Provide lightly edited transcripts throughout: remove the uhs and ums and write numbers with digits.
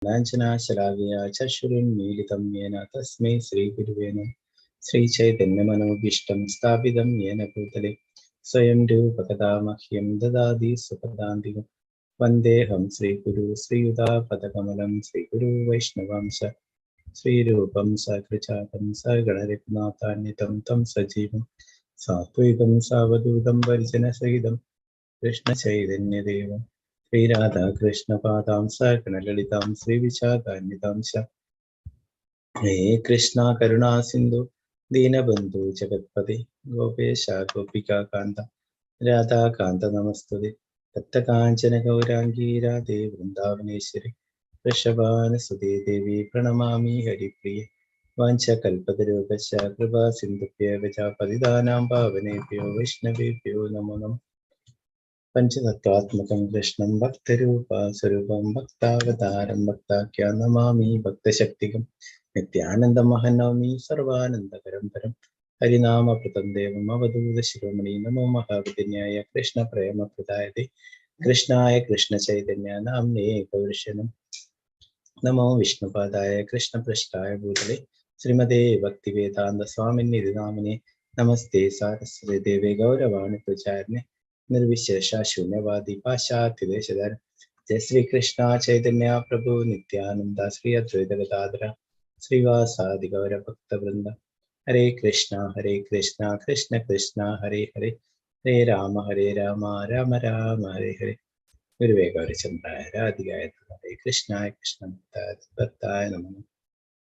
ज्ञानाञ्जनाशलाकया चक्षुरुन्मीलितं येन तस्मै श्रीगुरुवे नमः। श्रीचैतन्यमनोभीष्टं स्थापितं येन भूतले स्वयं रूपकदा मह्यं ददाति सुपदान्तिकं। वन्देऽहं श्रीगुरु श्रीयुतापदकमलं श्रीगुरु वैष्णवांश श्रीरूपं सकृचापं सगणरघुनाथान्वितं तं सजीवं सात्विकं सावधूतं परिजनसहितं कृष्णचैतन्यदेवं श्रीराधाकृष्णपादां सगणललितां श्रीविशाखान्वितां च। हे कृष्णा करुणा सिन्धु दीनबन्धु जगत्पते गोपेश गोपिका कान्त राधाकान्त नमस्तुते। तप्तकाञ्चन गौराङ्गी राधे वृन्दावनेश्वरी वृषभानुसुते देवी प्रणमामि हरिप्रिये। वाञ्छकल्पतरुभ्यश्च कृपा सिन्धुभ्यः च पतितानां पावनेभ्यो वैष्णवेभ्यो नमो नमः। पञ्चतत्त्वात्मकं कृष्णं भक्तरूपस्वरूपं भक्तावतारं भक्ताख्या नमामि भक्तशक्तिकं। नित्यानन्दमहं सर्वानन्दकरं परं हरिनामप्रतं देवम् अवधूतशिरोमणि। नमो महाविद्याय कृष्णप्रेमप्रदायते कृष्णाय कृष्णचैतन्य नाम्ने गौरशनं। नमो विष्णुपादाय कृष्णपृष्ठाय भूतले श्रीमते भक्तिवेदान्तस्वामिन्निधि नामिने। नमस्ते सारस्वती देवे गौरवाणि प्रचारिणे निर्विशेष शून्यवादी पाश्चात्यदेशधर। जय श्री कृष्ण चैतन्य प्रभु नित्यानंद श्री अद्वैत गदाधर श्रीवासादि गौर भक्त वृंद। हरे कृष्णा कृष्ण कृष्ण हरे हरे हरे राम राम राम हरे हरे। गुरुवे गौरचंद्राय राधिकाय हरे कृष्णाय कृष्ण भक्ताय नमः।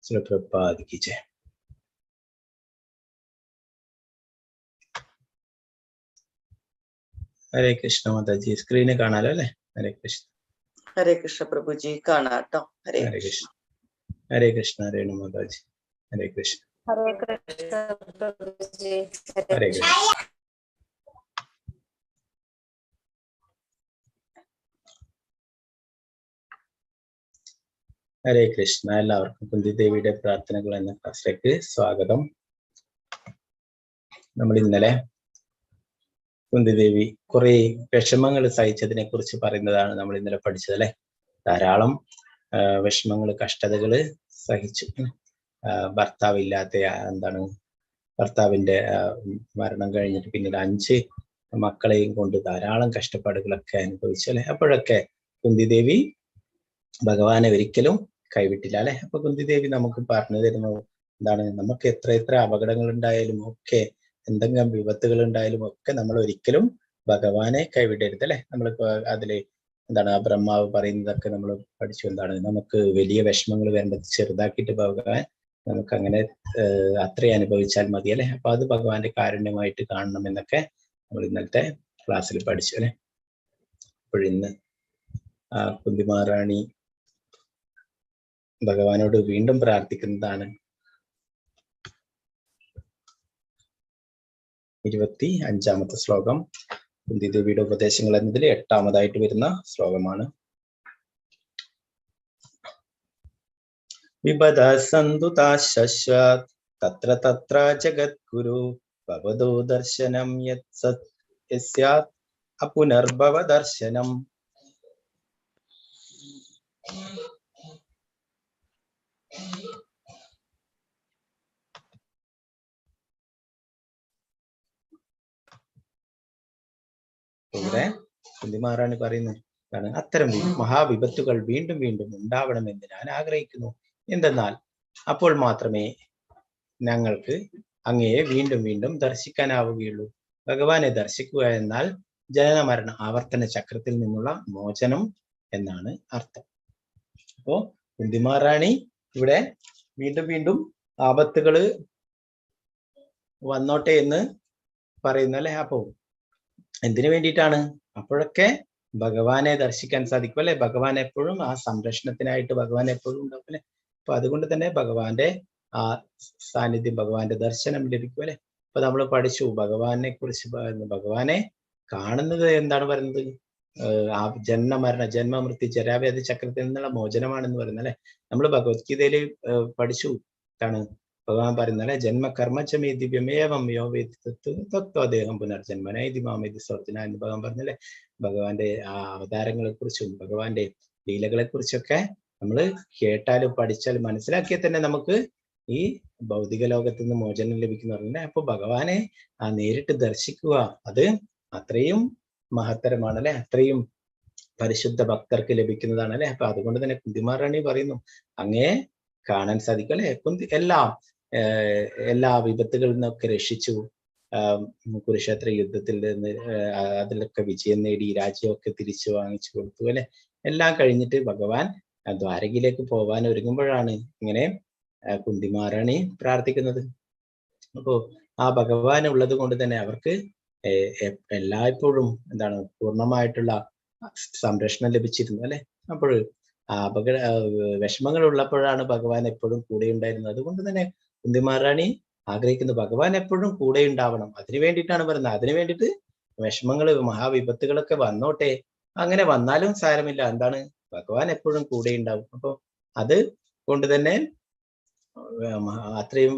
श्री प्रभुपाद की जय। हरे कृष्ण माताजी स्क्रीन കാണാലോ അല്ലേ? ഹരേ കൃഷ്ണ. ഹരേ കൃഷ്ണ പ്രഭുജി കാണാട്ടോ. ഹരേ കൃഷ്ണ. ഹരേ കൃഷ്ണ രേണു മാതാജി. ഹരേ കൃഷ്ണ. ഹരേ കൃഷ്ണ പ്രഭുജി. ഹരേ കൃഷ്ണ. ഹരേ കൃഷ്ണ. എല്ലാവർക്കും കുന്തി ദേവിയുടെ പ്രാർത്ഥനകൾ എന്ന ക്ലാസ്സിലേക്ക് സ്വാഗതം. നമ്മൾ ഇന്നലെ കുന്തി ദേവി കുറെ വിഷമങ്ങൾ സഹിച്ചതിനെ കുറിച്ച് പറയുന്നതാണ് നമ്മൾ ഇന്നലെ പഠിച്ചത് അല്ലെ. ധാരാളം വിഷമങ്ങൾ കഷ്ടതകള് സഹിച്ചു. ഭർത്താവില്ലാത്ത ഭർത്താവിന്റെ മരണം കഴിഞ്ഞിട്ട് പിന്നീട് 5 മക്കളെയും കൊണ്ട് ധാരാളം കഷ്ടപ്പാടുകളൊക്കെ അനുഭവിച്ചു അല്ലെ. അപ്പോഴൊക്കെ കുന്തി ദേവി ഭഗവാനെ ഒരിക്കലും കൈവിട്ടില്ല അല്ലെ. അപ്പൊ കുന്തി ദേവി നമുക്ക് പറഞ്ഞു തരുന്നു നമുക്ക് എത്ര അപകടങ്ങൾ ഉണ്ടായാലും ഒക്കെ എന്തെങ്കിലും വിപത്തുകൾ ഉണ്ടായാലും ഒക്കെ നമ്മൾ ഒരിക്കലും ഭഗവാനെ കൈവിടരുത് അല്ലെ. നമ്മളിപ്പോ അതില് ആ ബ്രഹ്മാവ് പറയുന്നതൊക്കെ നമ്മൾ പഠിച്ചു. നമുക്ക് വലിയ വിഷമങ്ങൾ വരുമ്പോൾ ചെറുതാക്കിയിട്ട് ഭഗവാൻ നമുക്ക് അങ്ങനെ അത്രയും അനുഭവിച്ചാൽ മതി അല്ലെ. അപ്പൊ അത് ഭഗവാന്റെ കാരുണ്യമായിട്ട് കാണണം എന്നൊക്കെ നമ്മൾ ഇന്നലത്തെ ക്ലാസ്സിൽ പഠിച്ചു അല്ലെ. അപ്പോഴിന്ന് കുന്തിമാറാണി ഭഗവാനോട് വീണ്ടും പ്രാർത്ഥിക്കുന്നതാണ് 25ാമത്തെ ശ്ലോകം. കുന്തി ദേവിയുടെ ഉപദേശങ്ങൾ എന്നതിൽ 8ാമതായിട്ട് വരുന്ന ശ്ലോകമാണ്. വിപദ സന്തുതാശശ്വാത് തത്ര തത്ര ജഗദ്ഗുരു ഭവതോ ദർശനം യസ്യാത് അപുനർഭവ ദർശനം. ഇവിടെ കുന്തിമാറാണി പറയുന്നത് അത്തരം മഹാവിപത്തുകൾ വീണ്ടും വീണ്ടും ഉണ്ടാവണമെന്ന് ഞാൻ ആഗ്രഹിക്കുന്നു. എന്തെന്നാൽ അപ്പോൾ മാത്രമേ ഞങ്ങൾക്ക് അങ്ങയെ വീണ്ടും വീണ്ടും ദർശിക്കാനാവുകയുള്ളൂ. ഭഗവാനെ ദർശിക്കുക എന്നാൽ ജനന മരണ ആവർത്തന ചക്രത്തിൽ നിന്നുള്ള മോചനം എന്നാണ് അർത്ഥം. അപ്പോ കുന്തിമാറാണി ഇവിടെ വീണ്ടും വീണ്ടും ആപത്തുകള് വന്നോട്ടെ എന്ന് പറയുന്നല്ലേ. അപ്പോ എന്തിനു വേണ്ടിയിട്ടാണ്? അപ്പോഴൊക്കെ ഭഗവാനെ ദർശിക്കാൻ സാധിക്കും അല്ലെ. ഭഗവാൻ എപ്പോഴും ആ സംരക്ഷണത്തിനായിട്ട് ഭഗവാൻ എപ്പോഴും ഉണ്ടാവും അല്ലെ. അപ്പൊ അതുകൊണ്ട് തന്നെ ഭഗവാന്റെ ആ സാന്നിധ്യം, ഭഗവാന്റെ ദർശനം ലഭിക്കും അല്ലെ. അപ്പൊ നമ്മൾ പഠിച്ചു ഭഗവാനെ കുറിച്ച്. ഭഗവാനെ കാണുന്നത് എന്താണ് പറയുന്നത്? ആ ജന്മമൃത്യു ജരാവ്യാധി ചക്രത്തിൽ നിന്നുള്ള മോചനമാണെന്ന് പറയുന്നത് അല്ലെ. നമ്മൾ ഭഗവത്ഗീതയിൽ പഠിച്ചു. ഭഗവാൻ പറയുന്നത് അല്ലെ, ജന്മകർമ്മചമേ ദിവ്യമേവം യോ വേത്തി തത്വദേഹം പുനർജന്മനൈതി മാമേതി സ്വർജന എന്ന് ഭഗവാൻ പറഞ്ഞല്ലേ. ഭഗവാന്റെ ആ അവതാരങ്ങളെ കുറിച്ചും ഭഗവാന്റെ ലീലകളെ കുറിച്ചൊക്കെ നമ്മൾ കേട്ടാലും പഠിച്ചാലും മനസ്സിലാക്കിയാൽ തന്നെ നമുക്ക് ഈ ഭൗതിക ലോകത്ത് നിന്ന് മോചനം ലഭിക്കുന്നവരുണ്ട്. അപ്പൊ ഭഗവാനെ നേരിട്ട് ദർശിക്കുക, അത് അത്രയും മഹത്തരമാണ് അല്ലെ, അത്രയും പരിശുദ്ധ ഭക്തർക്ക് ലഭിക്കുന്നതാണ് അല്ലെ. അപ്പൊ അതുകൊണ്ട് തന്നെ കുന്തിമാറാണി പറയുന്നു, അങ്ങേ കാണാൻ സാധിക്കും അല്ലെ. എല്ലാ വിപത്തുകളിൽ നിന്നൊക്കെ രക്ഷിച്ചു, കുരുക്ഷേത്ര യുദ്ധത്തിൽ നിന്ന് അതിലൊക്കെ വിജയം നേടി, രാജ്യമൊക്കെ തിരിച്ചു വാങ്ങിച്ചു കൊടുത്തു അല്ലെ. എല്ലാം കഴിഞ്ഞിട്ട് ഭഗവാൻ ദ്വാരകയിലേക്ക് പോവാൻ ഒരുങ്ങുമ്പോഴാണ് ഇങ്ങനെ കുന്തിമാറാണി പ്രാർത്ഥിക്കുന്നത്. അപ്പോ ആ ഭഗവാൻ ഉള്ളത് കൊണ്ട് തന്നെ അവർക്ക് എല്ലായ്പ്പോഴും എന്താണ് പൂർണ്ണമായിട്ടുള്ള സംരക്ഷണം ലഭിച്ചിരുന്നു അല്ലെ. അപ്പോൾ വിഷമങ്ങൾ ഉള്ളപ്പോഴാണ് ഭഗവാൻ എപ്പോഴും കൂടെ ഉണ്ടായിരുന്നത്. അതുകൊണ്ട് തന്നെ കുന്തിമാറാണി ആഗ്രഹിക്കുന്നു ഭഗവാൻ എപ്പോഴും കൂടെ ഉണ്ടാവണം. അതിനു വേണ്ടിയിട്ടാണ് പറയുന്നത്. അതിനു വേണ്ടിയിട്ട് വിഷമങ്ങൾ മഹാവിപത്തുകളൊക്കെ വന്നോട്ടെ, അങ്ങനെ വന്നാലും സാരമില്ല, എന്താണ് ഭഗവാൻ എപ്പോഴും കൂടെ ഉണ്ടാവും. അപ്പൊ അത് കൊണ്ട് തന്നെ അത്രയും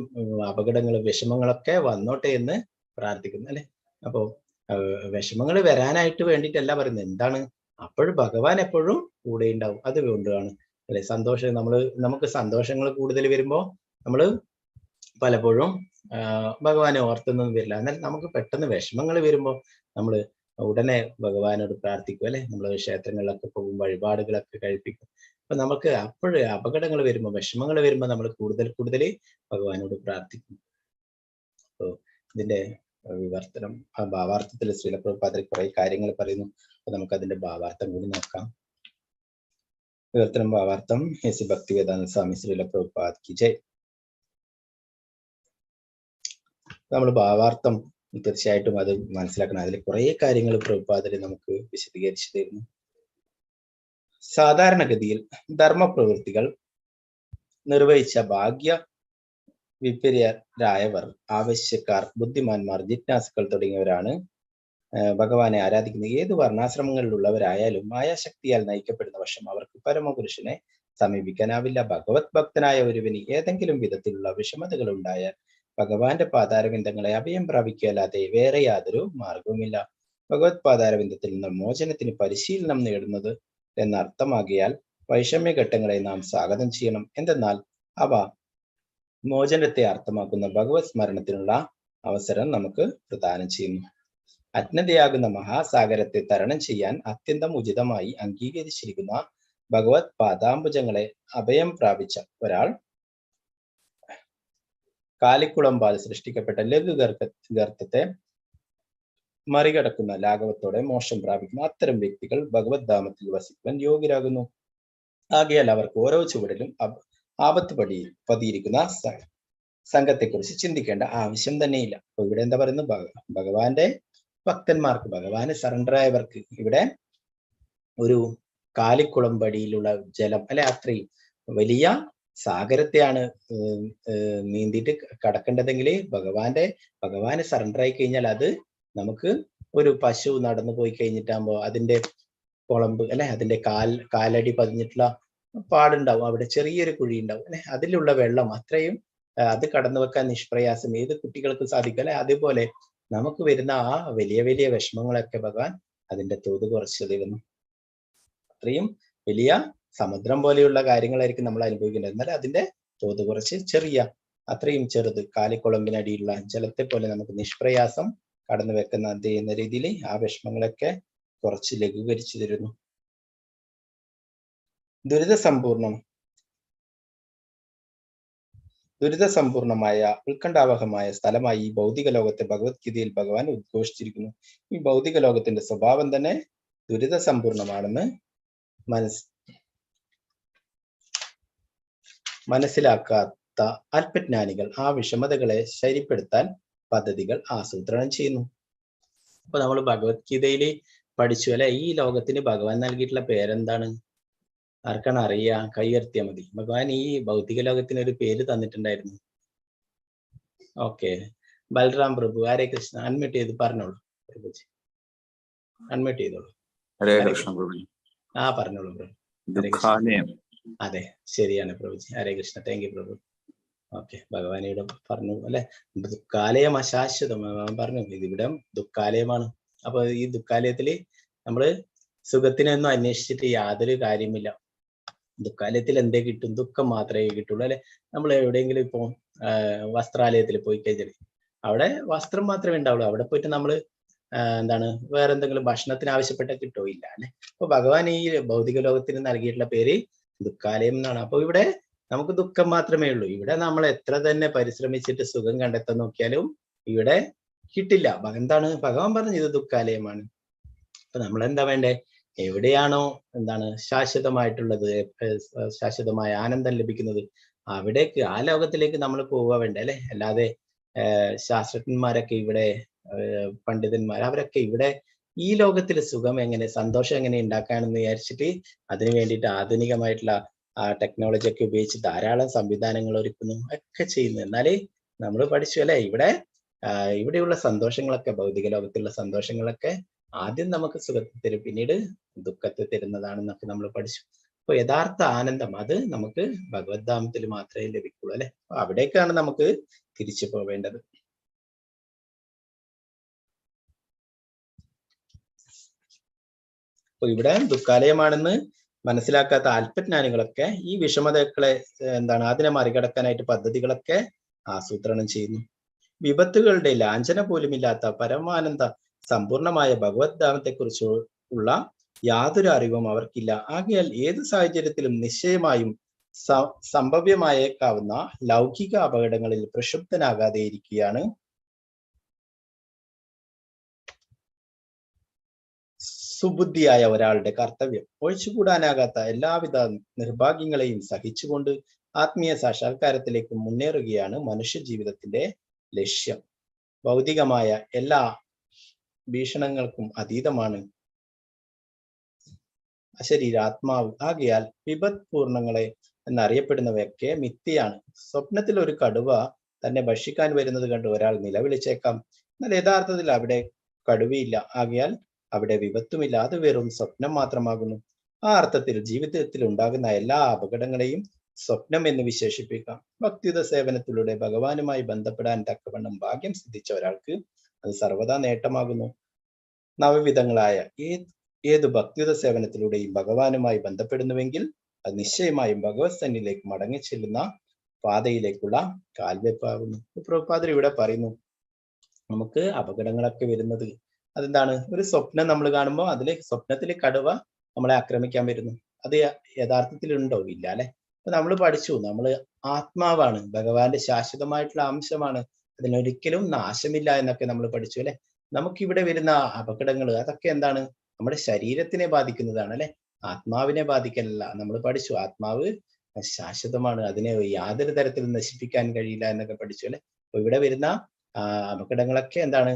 അപകടങ്ങളും വിഷമങ്ങളൊക്കെ വന്നോട്ടെ എന്ന് പ്രാർത്ഥിക്കുന്നു അല്ലെ. അപ്പോ വിഷമങ്ങൾ വരാനായിട്ട് വേണ്ടിയിട്ടല്ല പറയുന്നത്, എന്താണ് അപ്പോഴും ഭഗവാൻ എപ്പോഴും കൂടെ ഉണ്ടാവും. അത് കൊണ്ടാണ് അല്ലെ. നമുക്ക് സന്തോഷങ്ങൾ കൂടുതൽ വരുമ്പോ നമ്മൾ പലപ്പോഴും ഭഗവാനെ ഓർത്തൊന്നും വരില്ല. എന്നാൽ നമുക്ക് പെട്ടെന്ന് വിഷമങ്ങൾ വരുമ്പോൾ നമ്മൾ ഉടനെ ഭഗവാനോട് പ്രാർത്ഥിക്കും അല്ലെ. നമ്മൾ ക്ഷേത്രങ്ങളിലൊക്കെ പോകും, വഴിപാടുകളൊക്കെ കഴിപ്പിക്കും. അപ്പൊ നമുക്ക് അപ്പോഴ് അപകടങ്ങൾ വരുമ്പോൾ, വിഷമങ്ങൾ വരുമ്പോൾ നമ്മൾ കൂടുതൽ ഭഗവാനോട് പ്രാർത്ഥിക്കും. അപ്പോ ഇതിന്റെ വിവർത്തനം ഭാവാർത്ഥത്തിൽ ശ്രീല പ്രഭുപാദർ കുറെ കാര്യങ്ങൾ പറയുന്നു. അപ്പൊ നമുക്ക് അതിന്റെ ഭാവാർത്ഥം കൂടി നോക്കാം. വിവർത്തനം ഭാവാർത്ഥം എസ് ഭക്തിവേദാന്ത സ്വാമി ശ്രീല പ്രഭുപാദ് കി ജയ്. നമ്മൾ ഭാവാർത്ഥം തീർച്ചയായിട്ടും അത് മനസ്സിലാക്കണം. അതിൽ കുറെ കാര്യങ്ങൾ പ്രഭുപാദര് നമുക്ക് വിശദീകരിച്ചു തരുന്നു. സാധാരണഗതിയിൽ ധർമ്മപ്രവൃത്തികൾ നിർവഹിച്ച ഭാഗ്യ വിപര്യരായവർ, ആവശ്യക്കാർ, ബുദ്ധിമാന്മാർ, ജിജ്ഞാസുക്കൾ തുടങ്ങിയവരാണ് ഭഗവാനെ ആരാധിക്കുന്നത്. ഏത് വർണ്ണാശ്രമങ്ങളിലുള്ളവരായാലും മായാശക്തിയാൽ നയിക്കപ്പെടുന്ന പക്ഷം അവർക്ക് പരമപുരുഷനെ സമീപിക്കാനാവില്ല. ഭഗവത് ഭക്തനായ ഒരുവന് ഏതെങ്കിലും വിധത്തിലുള്ള വിഷമതകൾ ഉണ്ടായാൽ ഭഗവാന്റെ പാതാരവിന്ദങ്ങളെ അഭയം പ്രാപിക്കല്ലാതെ വേറെ യാതൊരു മാർഗവുമില്ല. ഭഗവത് പാതാരവിന്ദത്തിൽ നിന്ന് മോചനത്തിന് പരിശീലനം നേടുന്നത് എന്നർത്ഥമാകിയാൽ വൈഷമ്യഘട്ടങ്ങളെ നാം സ്വാഗതം ചെയ്യണം. എന്തെന്നാൽ അവ മോചനത്തെ അർത്ഥമാക്കുന്ന ഭഗവത് സ്മരണത്തിനുള്ള അവസരം നമുക്ക് പ്രദാനം ചെയ്യുന്നു. അജ്ഞതയാകുന്ന മഹാസാഗരത്തെ തരണം ചെയ്യാൻ അത്യന്തം ഉചിതമായി അംഗീകരിച്ചിരിക്കുന്ന ഭഗവത് പാദാംബുജങ്ങളെ അഭയം പ്രാപിച്ച ഒരാൾ കാലിക്കുളമ്പാൽ സൃഷ്ടിക്കപ്പെട്ട ലഘു ഗർത്തത്തെ മറികടക്കുന്ന ലാഘവത്തോടെ മോക്ഷം പ്രാപിക്കുന്ന അത്തരം വ്യക്തികൾ ഭഗവത് ധാമത്തിൽ വസിക്കുവാൻ യോഗ്യരാകുന്നു. ആകയാൽ അവർക്ക് ഓരോ ചുവടിലും ആപത്ത് പതിയിരിക്കുന്ന സംഘത്തെക്കുറിച്ച് ചിന്തിക്കേണ്ട ആവശ്യം തന്നെയില്ല. അപ്പൊ ഇവിടെ എന്താ പറയുന്നത്, ഭഗവാന്റെ ഭക്തന്മാർക്ക്, ഭഗവാന് സറണ്ടർ ആയവർക്ക് ഇവിടെ ഒരു കാലിക്കുളമ്പടിയിലുള്ള ജലം അല്ലെ, അത്രയും വലിയ സാഗരത്തെയാണ് നീന്തിയിട്ട് കടക്കേണ്ടതെങ്കിൽ ഭഗവാന് സറണ്ടർ ആയി കഴിഞ്ഞാൽ അത് നമുക്ക് ഒരു പശു നടന്നു പോയി കഴിഞ്ഞിട്ടാകുമ്പോ അതിന്റെ കുളമ്പ് അല്ലെ, അതിന്റെ കാലടി പതിഞ്ഞിട്ടുള്ള പാടുണ്ടാവും, അവിടെ ചെറിയൊരു കുഴി ഉണ്ടാവും അല്ലെ, അതിലുള്ള വെള്ളം അത്രയും അത് കടന്നു വെക്കാൻ നിഷ്പ്രയാസം ഏത് കുട്ടികൾക്കും സാധിക്കും അല്ലെ. അതേപോലെ നമുക്ക് വരുന്ന ആ വലിയ വലിയ വിഷമങ്ങളൊക്കെ ഭഗവാൻ അതിന്റെ തോത് കുറച്ച് തരുന്നു. അത്രയും വലിയ സമുദ്രം പോലെയുള്ള കാര്യങ്ങളായിരിക്കും നമ്മൾ അനുഭവിക്കേണ്ടത്. എന്നാൽ അതിന്റെ തോത് കുറച്ച് അത്രയും ചെറുത്, കാലിക്കുളമ്പിനടിയിലുള്ള ജലത്തെ പോലെ നമുക്ക് നിഷ്പ്രയാസം കടന്നു വെക്കുന്ന എന്ന രീതിയിൽ ആ വിഷമങ്ങളൊക്കെ കുറച്ച് ലഘൂകരിച്ചു തരുന്നു. ദുരിതസമ്പൂർണമായ ഉത്കണ്ഠാവഹമായ സ്ഥലമായി ഈ ഭൗതിക ലോകത്തെ ഭഗവത്ഗീതയിൽ ഭഗവാൻ ഉദ്ഘോഷിച്ചിരിക്കുന്നു. ഈ ഭൗതിക ലോകത്തിന്റെ സ്വഭാവം തന്നെ ദുരിതസമ്പൂർണമാണെന്ന് മനസ്സിലാക്കാത്ത അല്പജ്ഞാനികൾ ആ വിഷമതകളെ ശരിപ്പെടുത്താൻ പദ്ധതികൾ ആസൂത്രണം ചെയ്യുന്നു. അപ്പൊ നമ്മൾ ഭഗവത്ഗീതയിൽ പഠിച്ചു അല്ലെ, ഈ ലോകത്തിന് ഭഗവാൻ നൽകിയിട്ടുള്ള പേരെന്താണ്? ആർക്കാണ് അറിയാ? കൈ ഉയർത്തിയാൽ മതി. ഭഗവാൻ ഈ ഭൗതിക ലോകത്തിന് ഒരു പേര് തന്നിട്ടുണ്ടായിരുന്നു. ഓക്കെ, ബൽറാം പ്രഭു, ഹരേ കൃഷ്ണ. അൺമ്യൂട്ട് ചെയ്ത് പറഞ്ഞോളൂ പ്രഭുജി, അൺമ്യൂട്ട് ചെയ്തോളൂ. ഹരേ കൃഷ്ണ പ്രഭു. പറഞ്ഞോളൂ പ്രഭു. അതെ, ശരിയാണ് Prabhuji. Hare Krishna. Thank you Prabhu. Okay, ഭഗവാനിവിടെ പറഞ്ഞു അല്ലെ, ദുഃഖാലയം അശാശ്വതം പറഞ്ഞു. ഇതിവിടെ ദുഃഖാലയമാണ്. അപ്പൊ ഈ ദുഃഖാലയത്തില് നമ്മള് സുഖത്തിനൊന്നും അന്വേഷിച്ചിട്ട് യാതൊരു കാര്യമില്ല. ദുഃഖാലയത്തിൽ എന്തേ കിട്ടും? ദുഃഖം മാത്രമേ കിട്ടുള്ളൂ അല്ലെ. നമ്മൾ എവിടെയെങ്കിലും ഇപ്പോ വസ്ത്രാലയത്തിൽ പോയി കഴിഞ്ഞാൽ അവിടെ വസ്ത്രം മാത്രമേ ഉണ്ടാവുള്ളൂ. അവിടെ പോയിട്ട് നമ്മൾ എന്താണ് വേറെ എന്തെങ്കിലും ഭക്ഷണത്തിന് ആവശ്യപ്പെട്ട കിട്ടോ? ഇല്ല അല്ലെ. അപ്പൊ ഭഗവാൻ ഈ ഭൗതിക ലോകത്തിന് നൽകിയിട്ടുള്ള പേര് ദുഃഖാലയം എന്നാണ്. അപ്പൊ ഇവിടെ നമുക്ക് ദുഃഖം മാത്രമേ ഉള്ളൂ. ഇവിടെ നമ്മൾ എത്ര തന്നെ പരിശ്രമിച്ചിട്ട് സുഖം കണ്ടെത്താൻ നോക്കിയാലും ഇവിടെ കിട്ടില്ല. എന്താണ് ഭഗവാൻ പറഞ്ഞത്? ഇത് ദുഃഖാലയമാണ്. അപ്പൊ നമ്മൾ എന്താ വേണ്ടേ? എവിടെയാണോ എന്താണ് ശാശ്വതമായിട്ടുള്ളത്, ശാശ്വതമായ ആനന്ദം ലഭിക്കുന്നത്, അവിടേക്ക് ആ ലോകത്തിലേക്ക് നമ്മൾ പോവുക വേണ്ടേ അല്ലെ. അല്ലാതെ ശാസ്ത്രജ്ഞന്മാരൊക്കെ ഇവിടെ, പണ്ഡിതന്മാർ അവരൊക്കെ ഇവിടെ ഈ ലോകത്തിലെ സുഖം എങ്ങനെ, സന്തോഷം എങ്ങനെ ഉണ്ടാക്കാനെന്ന് വിചാരിച്ചിട്ട് അതിനു വേണ്ടിയിട്ട് ആധുനികമായിട്ടുള്ള ടെക്നോളജി ഒക്കെ ഉപയോഗിച്ച് ധാരാളം സംവിധാനങ്ങൾ ഒരുക്കുന്നു ഒക്കെ ചെയ്യുന്നു. എന്നാലേ നമ്മൾ പഠിച്ചു അല്ലെ, ഇവിടെയുള്ള സന്തോഷങ്ങളൊക്കെ, ഭൗതിക ലോകത്തിലുള്ള സന്തോഷങ്ങളൊക്കെ ആദ്യം നമുക്ക് സുഖത്തെ തരും, പിന്നീട് ദുഃഖത്തെ തരുന്നതാണെന്നൊക്കെ നമ്മൾ പഠിച്ചു. അപ്പൊ യഥാർത്ഥ ആനന്ദം അത് നമുക്ക് ഭഗവദ്ധാമത്തിൽ മാത്രമേ ലഭിക്കുള്ളൂ അല്ലെ. അവിടേക്കാണ് നമുക്ക് തിരിച്ചു പോവേണ്ടത്. അപ്പൊ ഇവിടെ ദുഃഖാലയമാണെന്ന് മനസ്സിലാക്കാത്ത അല്പജ്ഞാനികളൊക്കെ ഈ വിഷമതകളെ അതിനെ മറികടക്കാനായിട്ട് പദ്ധതികളൊക്കെ ആസൂത്രണം ചെയ്യുന്നു. വിപത്തുകളുടെ ലാഞ്ചന പോലുമില്ലാത്ത പരമാനന്ദ സമ്പൂർണമായ ഭഗവദ്ധാമത്തെ കുറിച്ചുള്ള യാതൊരു അറിവും അവർക്കില്ല. ആകയാൽ ഏത് സാഹചര്യത്തിലും നിശ്ചയമായും സംഭവ്യമായേക്കാവുന്ന ലൗകിക അപകടങ്ങളിൽ പ്രക്ഷുബ്ധനാകാതെ ഇരിക്കുകയാണ് സുബുദ്ധിയായ ഒരാളുടെ കർത്തവ്യം. ഒഴിച്ചുകൂടാനാകാത്ത എല്ലാവിധ നിർഭാഗ്യങ്ങളെയും സഹിച്ചുകൊണ്ട് ആത്മീയ സാക്ഷാത്കാരത്തിലേക്ക് മുന്നേറുകയാണ് മനുഷ്യ ജീവിതത്തിന്റെ ലക്ഷ്യം. ഭൗതികമായ എല്ലാ ഭീഷണങ്ങൾക്കും അതീതമാണ് അശരീരാത്മാവ്. ആകയാൽ വിപത് പൂർണ്ണങ്ങളെ എന്നറിയപ്പെടുന്നവയൊക്കെ മിഥ്യയാണ്. സ്വപ്നത്തിൽ ഒരു കടുവ തന്നെ ഭക്ഷിക്കാൻ വരുന്നത് കണ്ട് ഒരാൾ നിലവിളിച്ചേക്കാം, എന്നാൽ യഥാർത്ഥത്തിൽ അവിടെ കടുവയില്ല. ആകയാൽ അവിടെ വിപത്തുമില്ല. അത് വെറും സ്വപ്നം മാത്രമാകുന്നു. ആ അർത്ഥത്തിൽ ജീവിതത്തിൽ ഉണ്ടാകുന്ന എല്ലാ അപകടങ്ങളെയും സ്വപ്നം എന്ന് വിശേഷിപ്പിക്കാം. ഭക്തിയുത സേവനത്തിലൂടെ ഭഗവാനുമായി ബന്ധപ്പെടാൻ തക്കവണ്ണം ഭാഗ്യം സിദ്ധിച്ച ഒരാൾക്ക് അത് സർവ്വതാ നേട്ടമാകുന്നു. നവവിധങ്ങളായ ഏത് ഭക്തിയുത സേവനത്തിലൂടെയും ഭഗവാനുമായി ബന്ധപ്പെടുന്നുവെങ്കിൽ അത് നിശ്ചയമായും ഭഗവത് സന്നിധിയിലേക്ക് മടങ്ങി ചെല്ലുന്ന പാതയിലേക്കുള്ള കാൽവെപ്പാകുന്നു. പ്രഭുപാദർ ഇവിടെ പറയുന്നു, നമുക്ക് അപകടങ്ങളൊക്കെ വരുന്നത് അതെന്താണ്? ഒരു സ്വപ്നം നമ്മൾ കാണുമ്പോൾ സ്വപ്നത്തിലെ കടുവ നമ്മളെ ആക്രമിക്കാൻ വരുന്നു. അത് യഥാർത്ഥത്തിൽ ഉണ്ടോ? ഇല്ല അല്ലെ. അപ്പൊ നമ്മൾ പഠിച്ചു, നമ്മൾ ആത്മാവാണ്, ഭഗവാന്റെ ശാശ്വതമായിട്ടുള്ള അംശമാണ്, അതിനൊരിക്കലും നാശമില്ല എന്നൊക്കെ നമ്മൾ പഠിച്ചു അല്ലെ. നമുക്കിവിടെ വരുന്ന അപകടങ്ങൾ അതൊക്കെ എന്താണ്? നമ്മുടെ ശരീരത്തിനെ ബാധിക്കുന്നതാണ് അല്ലെ, ആത്മാവിനെ ബാധിക്കലല്ല. നമ്മൾ പഠിച്ചു ആത്മാവ് ശാശ്വതമാണ്, അതിനെ യാതൊരു തരത്തിലും നശിപ്പിക്കാൻ കഴിയില്ല എന്നൊക്കെ പഠിച്ചു അല്ലെ. അപ്പൊ ഇവിടെ വരുന്ന അപകടങ്ങളൊക്കെ എന്താണ്?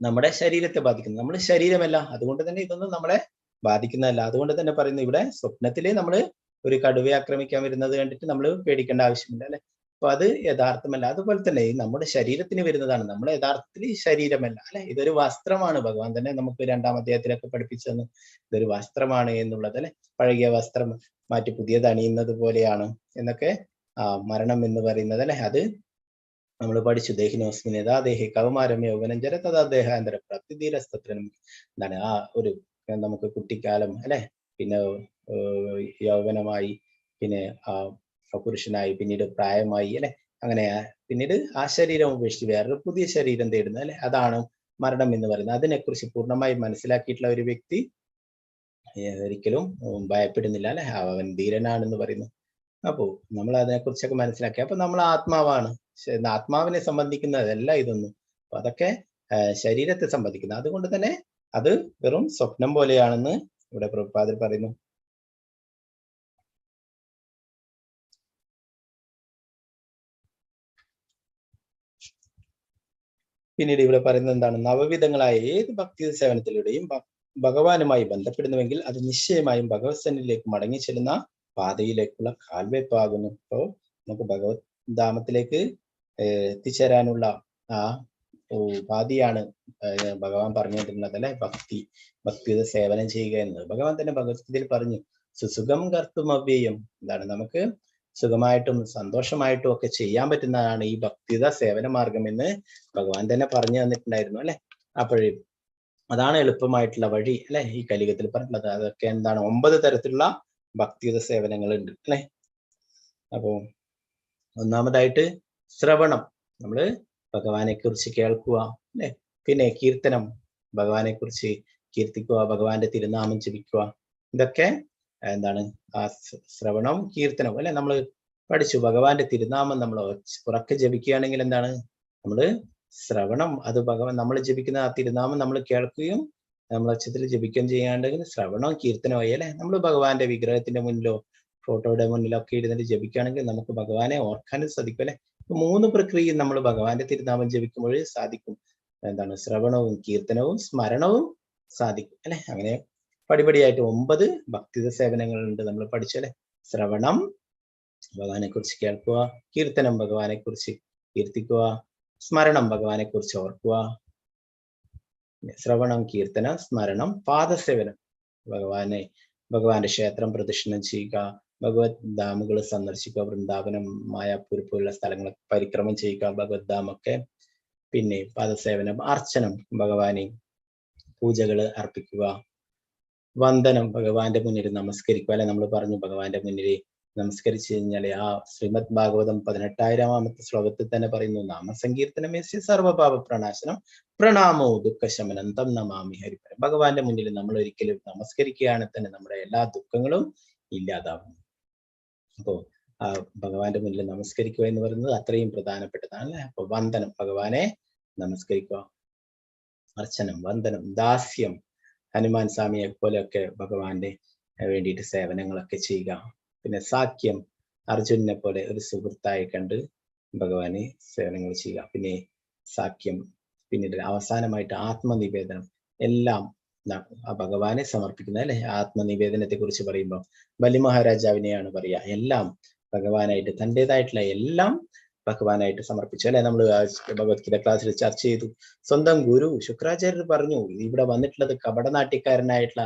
നമ്മുടെ ശരീരത്തെ ബാധിക്കുന്നു. നമ്മുടെ ശരീരമല്ല, അതുകൊണ്ട് തന്നെ ഇതൊന്നും നമ്മളെ ബാധിക്കുന്നതല്ല. അതുകൊണ്ട് തന്നെ പറയുന്നു, ഇവിടെ സ്വപ്നത്തില് നമ്മൾ ഒരു കടുവയെ ആക്രമിക്കാൻ വരുന്നത് കണ്ടിട്ട് നമ്മൾ പേടിക്കേണ്ട ആവശ്യമില്ല അല്ലെ. അപ്പൊ അത് യഥാർത്ഥമല്ല. അതുപോലെ തന്നെ നമ്മുടെ ശരീരത്തിന് വരുന്നതാണ്, നമ്മുടെ യഥാർത്ഥത്തിൽ ശരീരമല്ല അല്ലെ. ഇതൊരു വസ്ത്രമാണ്. ഭഗവാൻ തന്നെ നമുക്ക് 2-ാം അധ്യായത്തിലൊക്കെ പഠിപ്പിച്ചു തന്നു, ഇതൊരു വസ്ത്രമാണ് എന്നുള്ളത് അല്ലെ. പഴകിയ വസ്ത്രം മാറ്റി പുതിയത് അണിയുന്നത് പോലെയാണ് എന്നൊക്കെ മരണം എന്ന് പറയുന്നത് അല്ലെ. അത് നമ്മൾ പഠിച്ചു. ദേഹിനോസ്മിൻ യഥാ ദേഹി കൗമാരം യൗവനം ജര തഥാ ദേഹാന്തര പ്രാപ്തിധീരസ്തത്രം. എന്താണ് ആ ഒരു നമുക്ക് കുട്ടിക്കാലം അല്ലെ, പിന്നെ യൗവനമായി, പിന്നെ പുരുഷനായി, പിന്നീട് പ്രായമായി അല്ലെ, അങ്ങനെ പിന്നീട് ആ ശരീരം ഉപേക്ഷിച്ച് വേറൊരു പുതിയ ശരീരം തേടുന്നത് അല്ലെ, അതാണ് മരണം എന്ന് പറയുന്നത്. അതിനെക്കുറിച്ച് പൂർണ്ണമായി മനസ്സിലാക്കിയിട്ടുള്ള ഒരു വ്യക്തി ഒരിക്കലും ഭയപ്പെടുന്നില്ല അല്ലെ, അവൻ ധീരനാണെന്ന് പറയുന്നു. അപ്പോ നമ്മൾ അതിനെക്കുറിച്ചൊക്കെ മനസ്സിലാക്കി. അപ്പൊ നമ്മൾ ആത്മാവാണ്, ആത്മാവിനെ സംബന്ധിക്കുന്നതല്ല ഇതൊന്നും. അപ്പൊ അതൊക്കെ ശരീരത്തെ സംബന്ധിക്കുന്നത്. അതുകൊണ്ട് തന്നെ അത് വെറും സ്വപ്നം പോലെയാണെന്ന് ഇവിടെ പ്രഭുപാദർ പറയുന്നു. പിന്നീട് ഇവിടെ പറയുന്നത് എന്താണ്? നവവിധങ്ങളായ ഏത് ഭക്തി സേവനത്തിലൂടെയും ഭഗവാനുമായി ബന്ധപ്പെടുന്നുവെങ്കിൽ അത് നിശ്ചയമായും ഭഗവത് സന്നിധിയിലേക്ക് മടങ്ങി ചെല്ലുന്ന പാതയിലേക്കുള്ള കാൽവെപ്പാകുന്നു. അപ്പോൾ നമുക്ക് ഭഗവത് ധാമത്തിലേക്ക് എത്തിച്ചേരാനുള്ള ആ ഉപാധിയാണ് ഭഗവാൻ പറഞ്ഞുകൊണ്ടിരുന്നത് അല്ലെ, ഭക്തിയുടെ സേവനം ചെയ്യുക എന്നത്. ഭഗവാൻ തന്നെ ഭഗവത്ഗീതയിൽ പറഞ്ഞു, സുസുഖം കർത്തും അവ്യയം. എന്താണ്? നമുക്ക് സുഖമായിട്ടും സന്തോഷമായിട്ടും ഒക്കെ ചെയ്യാൻ പറ്റുന്നതാണ് ഈ ഭക്തിയുടെ സേവന മാർഗം എന്ന് ഭഗവാൻ തന്നെ പറഞ്ഞു തന്നിട്ടുണ്ടായിരുന്നു അല്ലെ. അപ്പോഴേ അതാണ് എളുപ്പമായിട്ടുള്ള വഴി അല്ലെ ഈ കലിയുഗത്തിൽ പറഞ്ഞിട്ടുള്ളത്. അതൊക്കെ എന്താണ്? 9 തരത്തിലുള്ള ഭക്തിയുത സേവനങ്ങളുണ്ട് അല്ലെ. അപ്പോ ഒന്നാമതായിട്ട് ശ്രവണം, നമ്മള് ഭഗവാനെ കുറിച്ച് കേൾക്കുക അല്ലെ. പിന്നെ കീർത്തനം, ഭഗവാനെ കുറിച്ച് കീർത്തിക്കുക, ഭഗവാന്റെ തിരുനാമം ജപിക്കുക. ഇതൊക്കെ എന്താണ് ആ ശ്രവണം കീർത്തനം അല്ലെ. നമ്മൾ പഠിച്ചു ഭഗവാന്റെ തിരുനാമം നമ്മൾ ഉറക്കെ ജപിക്കുകയാണെങ്കിൽ എന്താണ്, നമ്മള് ശ്രവണം, അത് ഭഗവാൻ നമ്മൾ ജപിക്കുന്ന ആ തിരുനാമം നമ്മൾ കേൾക്കുകയും നമ്മൾ അക്ഷരത്തിൽ ജപിക്കുകയും ചെയ്യാണ്ടെങ്കിൽ ശ്രവണം കീർത്തനമായി അല്ലെ. നമ്മൾ ഭഗവാന്റെ വിഗ്രഹത്തിന്റെ മുന്നിലോ ഫോട്ടോയുടെ മുന്നിലോ ഒക്കെ ഇരുന്നിട്ട് ജപിക്കുകയാണെങ്കിൽ നമുക്ക് ഭഗവാനെ ഓർക്കാനും സാധിക്കും അല്ലെ. 3 പ്രക്രിയയും നമ്മൾ ഭഗവാന്റെ തിരുനാമം ജപിക്കുമ്പോൾ സാധിക്കും. എന്താണ്, ശ്രവണവും കീർത്തനവും സ്മരണവും സാധിക്കും അല്ലെ. അങ്ങനെ പടിപടിയായിട്ട് 9 ഭക്തിത സേവനങ്ങളുണ്ട് നമ്മൾ പഠിച്ചല്ലേ. ശ്രവണം, ഭഗവാനെ കുറിച്ച് കേൾക്കുക, കീർത്തനം, ഭഗവാനെ കുറിച്ച് കീർത്തിക്കുക, സ്മരണം, ഭഗവാനെ കുറിച്ച് ഓർക്കുക. ശ്രവണം, കീർത്തനം, സ്മരണം, പാദസേവനം, ഭഗവാന്റെ ക്ഷേത്രം പ്രദക്ഷിണം ചെയ്യുക, ഭഗവത് ധാമുകൾ സന്ദർശിക്കുക, വൃന്ദാവനം, മായാപൂർ പോലുള്ള സ്ഥലങ്ങൾ പരിക്രമം ചെയ്യുക, ഭഗവത് ധാമൊക്കെ. പിന്നെ പാദസേവനം, അർച്ചനം, ഭഗവാനെ പൂജകൾ അർപ്പിക്കുക, വന്ദനം, ഭഗവാന്റെ മുന്നിൽ നമസ്കരിക്കുക അല്ലെ. നമ്മൾ പറഞ്ഞു ഭഗവാന്റെ മുന്നിൽ നമസ്കരിച്ചു കഴിഞ്ഞാൽ ആ ശ്രീമദ് ഭാഗവതം 18,000-ാമത്തെ ശ്ലോകത്തിൽ തന്നെ പറയുന്നു, നാമസങ്കീർത്തനമേസ്യ സർവപാപ പ്രണാശനം പ്രണാമോ ദുഃഖശമനം തം നമാമി ഹരിപരം. ഭഗവാന്റെ മുന്നിൽ നമ്മൾ ഒരിക്കലും നമസ്കരിക്കുകയാണ് തന്നെ നമ്മുടെ എല്ലാ ദുഃഖങ്ങളും ഇല്ലാതാവുന്നു. അപ്പോ ആ ഭഗവാന്റെ മുന്നിൽ നമസ്കരിക്കുക എന്ന് പറയുന്നത് അത്രയും പ്രധാനപ്പെട്ടതാണ് അല്ലെ. അപ്പൊ വന്ദനം, ഭഗവാനെ നമസ്കരിക്കുക, അർച്ചനം, വന്ദനം, ദാസ്യം, ഹനുമാൻ സ്വാമിയെ പോലെയൊക്കെ ഭഗവാന്റെ വേണ്ടിയിട്ട് സേവനങ്ങളൊക്കെ ചെയ്യുക. പിന്നെ സാഖ്യം, അർജുനെ പോലെ ഒരു സുഹൃത്തായി കണ്ട് ഭഗവാനെ സേവനങ്ങൾ ചെയ്യുക. പിന്നെ സാഖ്യം, പിന്നീട് അവസാനമായിട്ട് ആത്മനിവേദനം, എല്ലാം ഭഗവാനെ സമർപ്പിക്കുന്ന അല്ലെ. ആത്മനിവേദനത്തെ കുറിച്ച് പറയുമ്പോൾ ബലി മഹാരാജാവിനെയാണ് പറയുക, എല്ലാം ഭഗവാനായിട്ട് തൻ്റെതായിട്ടുള്ള എല്ലാം ഭഗവാനായിട്ട് സമർപ്പിച്ചു അല്ലെ. നമ്മൾ ഭഗവത്ഗീത ക്ലാസ്സിൽ ചർച്ച ചെയ്തു. സ്വന്തം ഗുരു ശുക്രാചാര്യർ പറഞ്ഞു, ഇവിടെ വന്നിട്ടുള്ളത് കപടനാട്യക്കാരനായിട്ടുള്ള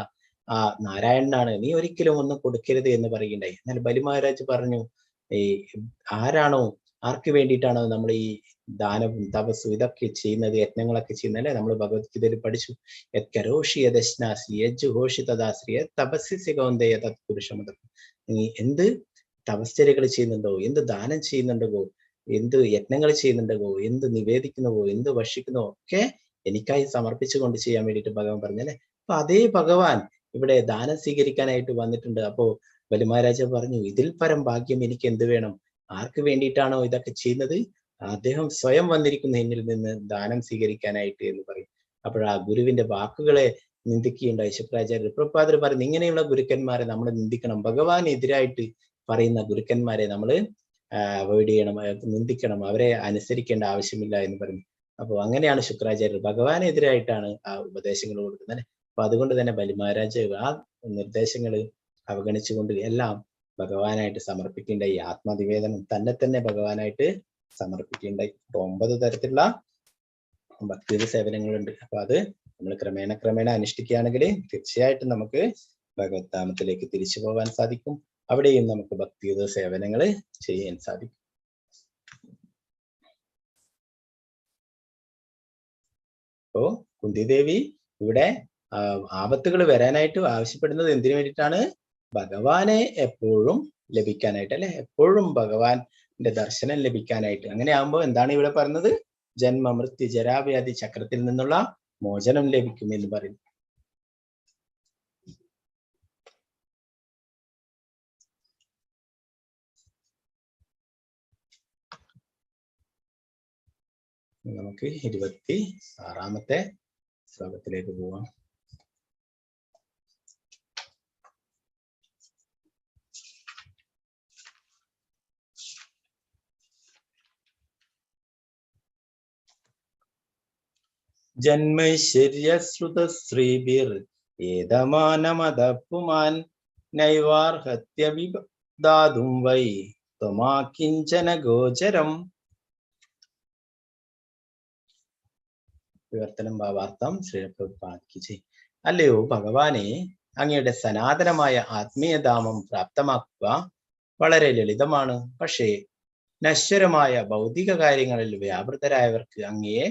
ആ നാരായണനാണ്, നീ ഒരിക്കലും ഒന്നും കൊടുക്കരുത് എന്ന് പറയുകയുണ്ടായി. എന്നാൽ ബലി മഹാരാജ് പറഞ്ഞു, ആരാണോ ആർക്ക് വേണ്ടിയിട്ടാണോ നമ്മൾ ഈ ദാനവും തപസ്സും ഇതൊക്കെ ചെയ്യുന്നത്, യജ്ഞങ്ങളൊക്കെ ചെയ്യുന്നത് അല്ലെ. നമ്മൾ ഭഗവത്ഗീതയിൽ പഠിച്ചു, നീ എന്ത് തപശ്ചര്യകൾ ചെയ്യുന്നുണ്ടോ, എന്ത് ദാനം ചെയ്യുന്നുണ്ടോ, എന്ത് യജ്ഞങ്ങൾ ചെയ്യുന്നുണ്ടോ, എന്ത് നിവേദിക്കുന്നുവോ, എന്ത് ഭക്ഷിക്കുന്നുവോ ഒക്കെ എനിക്കായി സമർപ്പിച്ചുകൊണ്ട് ചെയ്യാൻ വേണ്ടിയിട്ട് ഭഗവാൻ പറഞ്ഞല്ലേ. അപ്പൊ അതേ ഭഗവാൻ ഇവിടെ ദാനം സ്വീകരിക്കാനായിട്ട് വന്നിട്ടുണ്ട്. അപ്പോ ബലി മഹാരാജ പറഞ്ഞു, ഇതിൽ പരം ഭാഗ്യം എനിക്ക് എന്ത് വേണം, ആർക്ക് വേണ്ടിയിട്ടാണോ ഇതൊക്കെ ചെയ്യുന്നത് അദ്ദേഹം സ്വയം വന്നിരിക്കുന്നു എന്നിൽ നിന്ന് ദാനം സ്വീകരിക്കാനായിട്ട് എന്ന് പറയും. അപ്പോൾ ആ ഗുരുവിന്റെ വാക്കുകളെ നിന്ദിക്കുകയുണ്ടായി ശുക്രാചാര്യർ. പ്രഭുപാദർ പറയുന്നു, ഇങ്ങനെയുള്ള ഗുരുക്കന്മാരെ നമ്മൾ നിന്ദിക്കണം, ഭഗവാൻ എതിരായിട്ട് പറയുന്ന ഗുരുക്കന്മാരെ നമ്മൾ അവോയ്ഡ് ചെയ്യണം, നിന്ദിക്കണം, അവരെ അനുസരിക്കേണ്ട ആവശ്യമില്ല എന്ന് പറഞ്ഞു. അപ്പോൾ അങ്ങനെയാണ് ശുക്രാചാര്യർ ഭഗവാനെതിരായിട്ടാണ് ആ ഉപദേശങ്ങൾ കൊടുക്കുന്നത്. അപ്പൊ അതുകൊണ്ട് തന്നെ ബലി മഹാരാജ് ആ നിർദ്ദേശങ്ങൾ അവഗണിച്ചുകൊണ്ട് എല്ലാം ഭഗവാനായിട്ട് സമർപ്പിക്കേണ്ടായി. ആത്മനിവേദനം തന്നെ ഭഗവാനായിട്ട് സമർപ്പിക്കേണ്ടായി. 9 തരത്തിലുള്ള ഭക്തി സേവനങ്ങളുണ്ട്. അപ്പൊ അത് നമ്മൾ ക്രമേണ അനുഷ്ഠിക്കുകയാണെങ്കിൽ തീർച്ചയായിട്ടും നമുക്ക് ഭഗവത് ധാമത്തിലേക്ക് തിരിച്ചു പോകാൻ സാധിക്കും. അവിടെയും നമുക്ക് ഭക്തിയുത സേവനങ്ങൾ ചെയ്യാൻ സാധിക്കും. അപ്പോ കുന്തിദേവി ഇവിടെ ആപത്തുകൾ വരാനായിട്ട് ആവശ്യപ്പെടുന്നത് എന്തിനു വേണ്ടിയിട്ടാണ്? ഭഗവാനെ എപ്പോഴും ലഭിക്കാനായിട്ട് അല്ലെ, എപ്പോഴും ഭഗവാന്റെ ദർശനം ലഭിക്കാനായിട്ട്. അങ്ങനെ ആകുമ്പോൾ എന്താണ് ഇവിടെ പറയുന്നത്? ജന്മ മൃത്യു ജരാവ്യാധി ചക്രത്തിൽ നിന്നുള്ള മോചനം ലഭിക്കും എന്ന് പറയുന്നു. നമുക്ക് 26-ാമത്തെ ശ്ലോകത്തിലേക്ക് പോവാം. ജന്മൈശ്വര്യശ്രുതശ്രീഭിർ ഏതമാനമദപുമാൻ നൈവാർഹത്യവിദാതും വൈ ത്വമാകിഞ്ചന ഗോചരം. വിവർത്തനം ഭാവാർത്ഥം ശ്രീപ്രഭുപാദിക്ക്. അല്ലയോ ഭഗവാനെ, അങ്ങയുടെ സനാതനമായ ആത്മീയധാമം പ്രാപ്തമാക്കുക വളരെ ലളിതമാണ്. പക്ഷേ നശ്വരമായ ഭൗതിക കാര്യങ്ങളിൽ വ്യാപൃതരായവർക്ക് അങ്ങയെ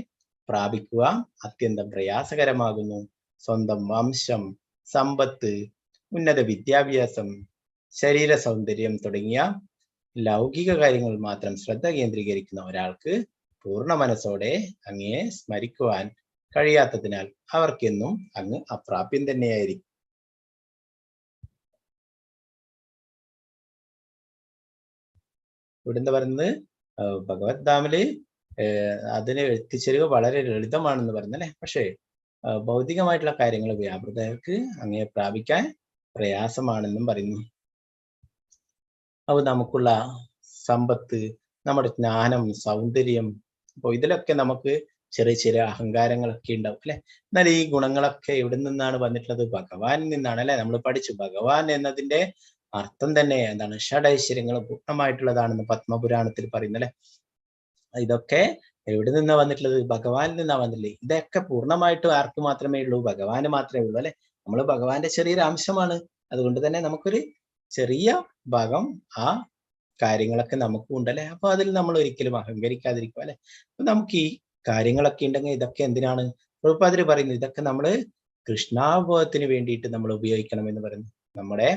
പ്രാപിക്കുക അത്യന്തം പ്രയാസകരമാകുന്നു. സ്വന്തം വംശം, സമ്പത്ത്, ഉന്നത വിദ്യാഭ്യാസം, ശരീര സൗന്ദര്യം തുടങ്ങിയ ലൗകിക കാര്യങ്ങൾ മാത്രം ശ്രദ്ധ കേന്ദ്രീകരിക്കുന്ന ഒരാൾക്ക് പൂർണ്ണ മനസ്സോടെ അങ്ങയെ സ്മരിക്കുവാൻ കഴിയാത്തതിനാൽ അവർക്കെന്നും അങ്ങ് അപ്രാപ്യം തന്നെയായിരിക്കും. ഇവിടുന്ന് പറയുന്നത് ഭഗവത് ധാമില് അതിന് എത്തിച്ചേരുക വളരെ ലളിതമാണെന്ന് പറയുന്നല്ലേ. പക്ഷേ ഭൗതികമായിട്ടുള്ള കാര്യങ്ങൾ വ്യാപൃതർക്ക് അങ്ങയെ പ്രാപിക്കാൻ പ്രയാസമാണെന്നും പറയുന്നു. അപ്പോൾ നമുക്കുള്ള സമ്പത്ത്, നമ്മുടെ ജ്ഞാനം, സൗന്ദര്യം, അപ്പോൾ ഇതിലൊക്കെ നമുക്ക് ചെറിയ ചെറിയ അഹങ്കാരങ്ങളൊക്കെ ഉണ്ടാവും അല്ലെ. എന്നാൽ ഈ ഗുണങ്ങളൊക്കെ എവിടെ നിന്നാണ് വന്നിട്ടുള്ളത്? ഭഗവാനിൽ നിന്നാണ് അല്ലെ. നമ്മൾ പഠിച്ചു ഭഗവാൻ എന്നതിന്റെ അർത്ഥം തന്നെ എന്താണ്? ഷഡൈശ്വര്യങ്ങൾ പൂർണ്ണമായിട്ടുള്ളതാണെന്ന് പത്മപുരാണത്തിൽ പറയുന്നല്ലേ. ഇതൊക്കെ എവിടെ നിന്നാ വന്നിട്ടുള്ളത്? ഭഗവാനിൽ നിന്നാ വന്നില്ലേ. ഇതൊക്കെ പൂർണ്ണമായിട്ടും ആർക്ക് മാത്രമേ ഉള്ളൂ? ഭഗവാന് മാത്രമേ ഉള്ളൂ അല്ലെ. നമ്മൾ ഭഗവാന്റെ ചെറിയൊരു അംശമാണ്. അതുകൊണ്ട് തന്നെ നമുക്കൊരു ചെറിയ ഭാഗം ആ കാര്യങ്ങളൊക്കെ നമുക്കും ഉണ്ടല്ലേ. അപ്പൊ അതിൽ നമ്മൾ ഒരിക്കലും അഹങ്കരിക്കാതിരിക്കും അല്ലെ. അപ്പൊ നമുക്ക് ഈ കാര്യങ്ങളൊക്കെ ഉണ്ടെങ്കിൽ ഇതൊക്കെ എന്തിനാണ്? പ്രഭുപാദര് പറയുന്നു ഇതൊക്കെ നമ്മൾ കൃഷ്ണാവബോധത്തിന് വേണ്ടിയിട്ട് നമ്മൾ ഉപയോഗിക്കണം എന്ന് പറയുന്നു. നമ്മുടെ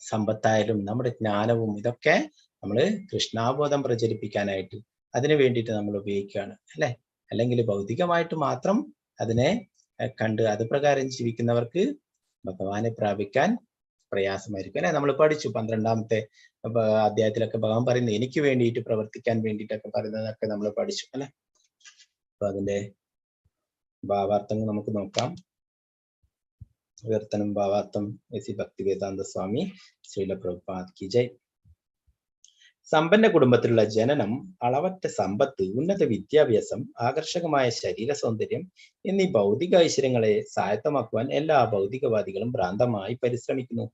സമ്പത്തായാലും നമ്മുടെ ജ്ഞാനവും ഇതൊക്കെ നമ്മൾ കൃഷ്ണാബോധം പ്രചരിപ്പിക്കാനായിട്ട് അതിനു വേണ്ടിയിട്ട് നമ്മൾ ഉപയോഗിക്കുകയാണ് അല്ലെ. അല്ലെങ്കിൽ ഭൗതികമായിട്ട് മാത്രം അതിനെ കണ്ട് അത് പ്രകാരം ജീവിക്കുന്നവർക്ക് ഭഗവാനെ പ്രാപിക്കാൻ പ്രയാസമായിരിക്കും അല്ലെ. നമ്മൾ പഠിച്ചു 12ാമത്തെ അധ്യായത്തിലൊക്കെ ഭഗവാൻ പറയുന്നത് എനിക്ക് വേണ്ടിയിട്ട് പ്രവർത്തിക്കാൻ വേണ്ടിയിട്ടൊക്കെ പറയുന്നതൊക്കെ നമ്മൾ പഠിച്ചു അല്ലെ. അപ്പൊ അതിന്റെ ഭാവാർത്ഥങ്ങൾ നമുക്ക് നോക്കാം. വിവർത്തനം ഭാവാർത്ഥം എസി ഭക്തിവേദാന്ത സ്വാമി ശ്രീല പ്രഭുപാദ് കി ജയ്. സമ്പന്ന കുടുംബത്തിലുള്ള ജനനം, അളവറ്റ സമ്പത്ത്, ഉന്നത വിദ്യാഭ്യാസം, ആകർഷകമായ ശരീര സൗന്ദര്യം എന്നീ ഭൗതിക ഐശ്വര്യങ്ങളെ സ്വായത്തമാക്കുവാൻ എല്ലാ ഭൗതികവാദികളും ഭ്രാന്തമായി പരിശ്രമിക്കുന്നു.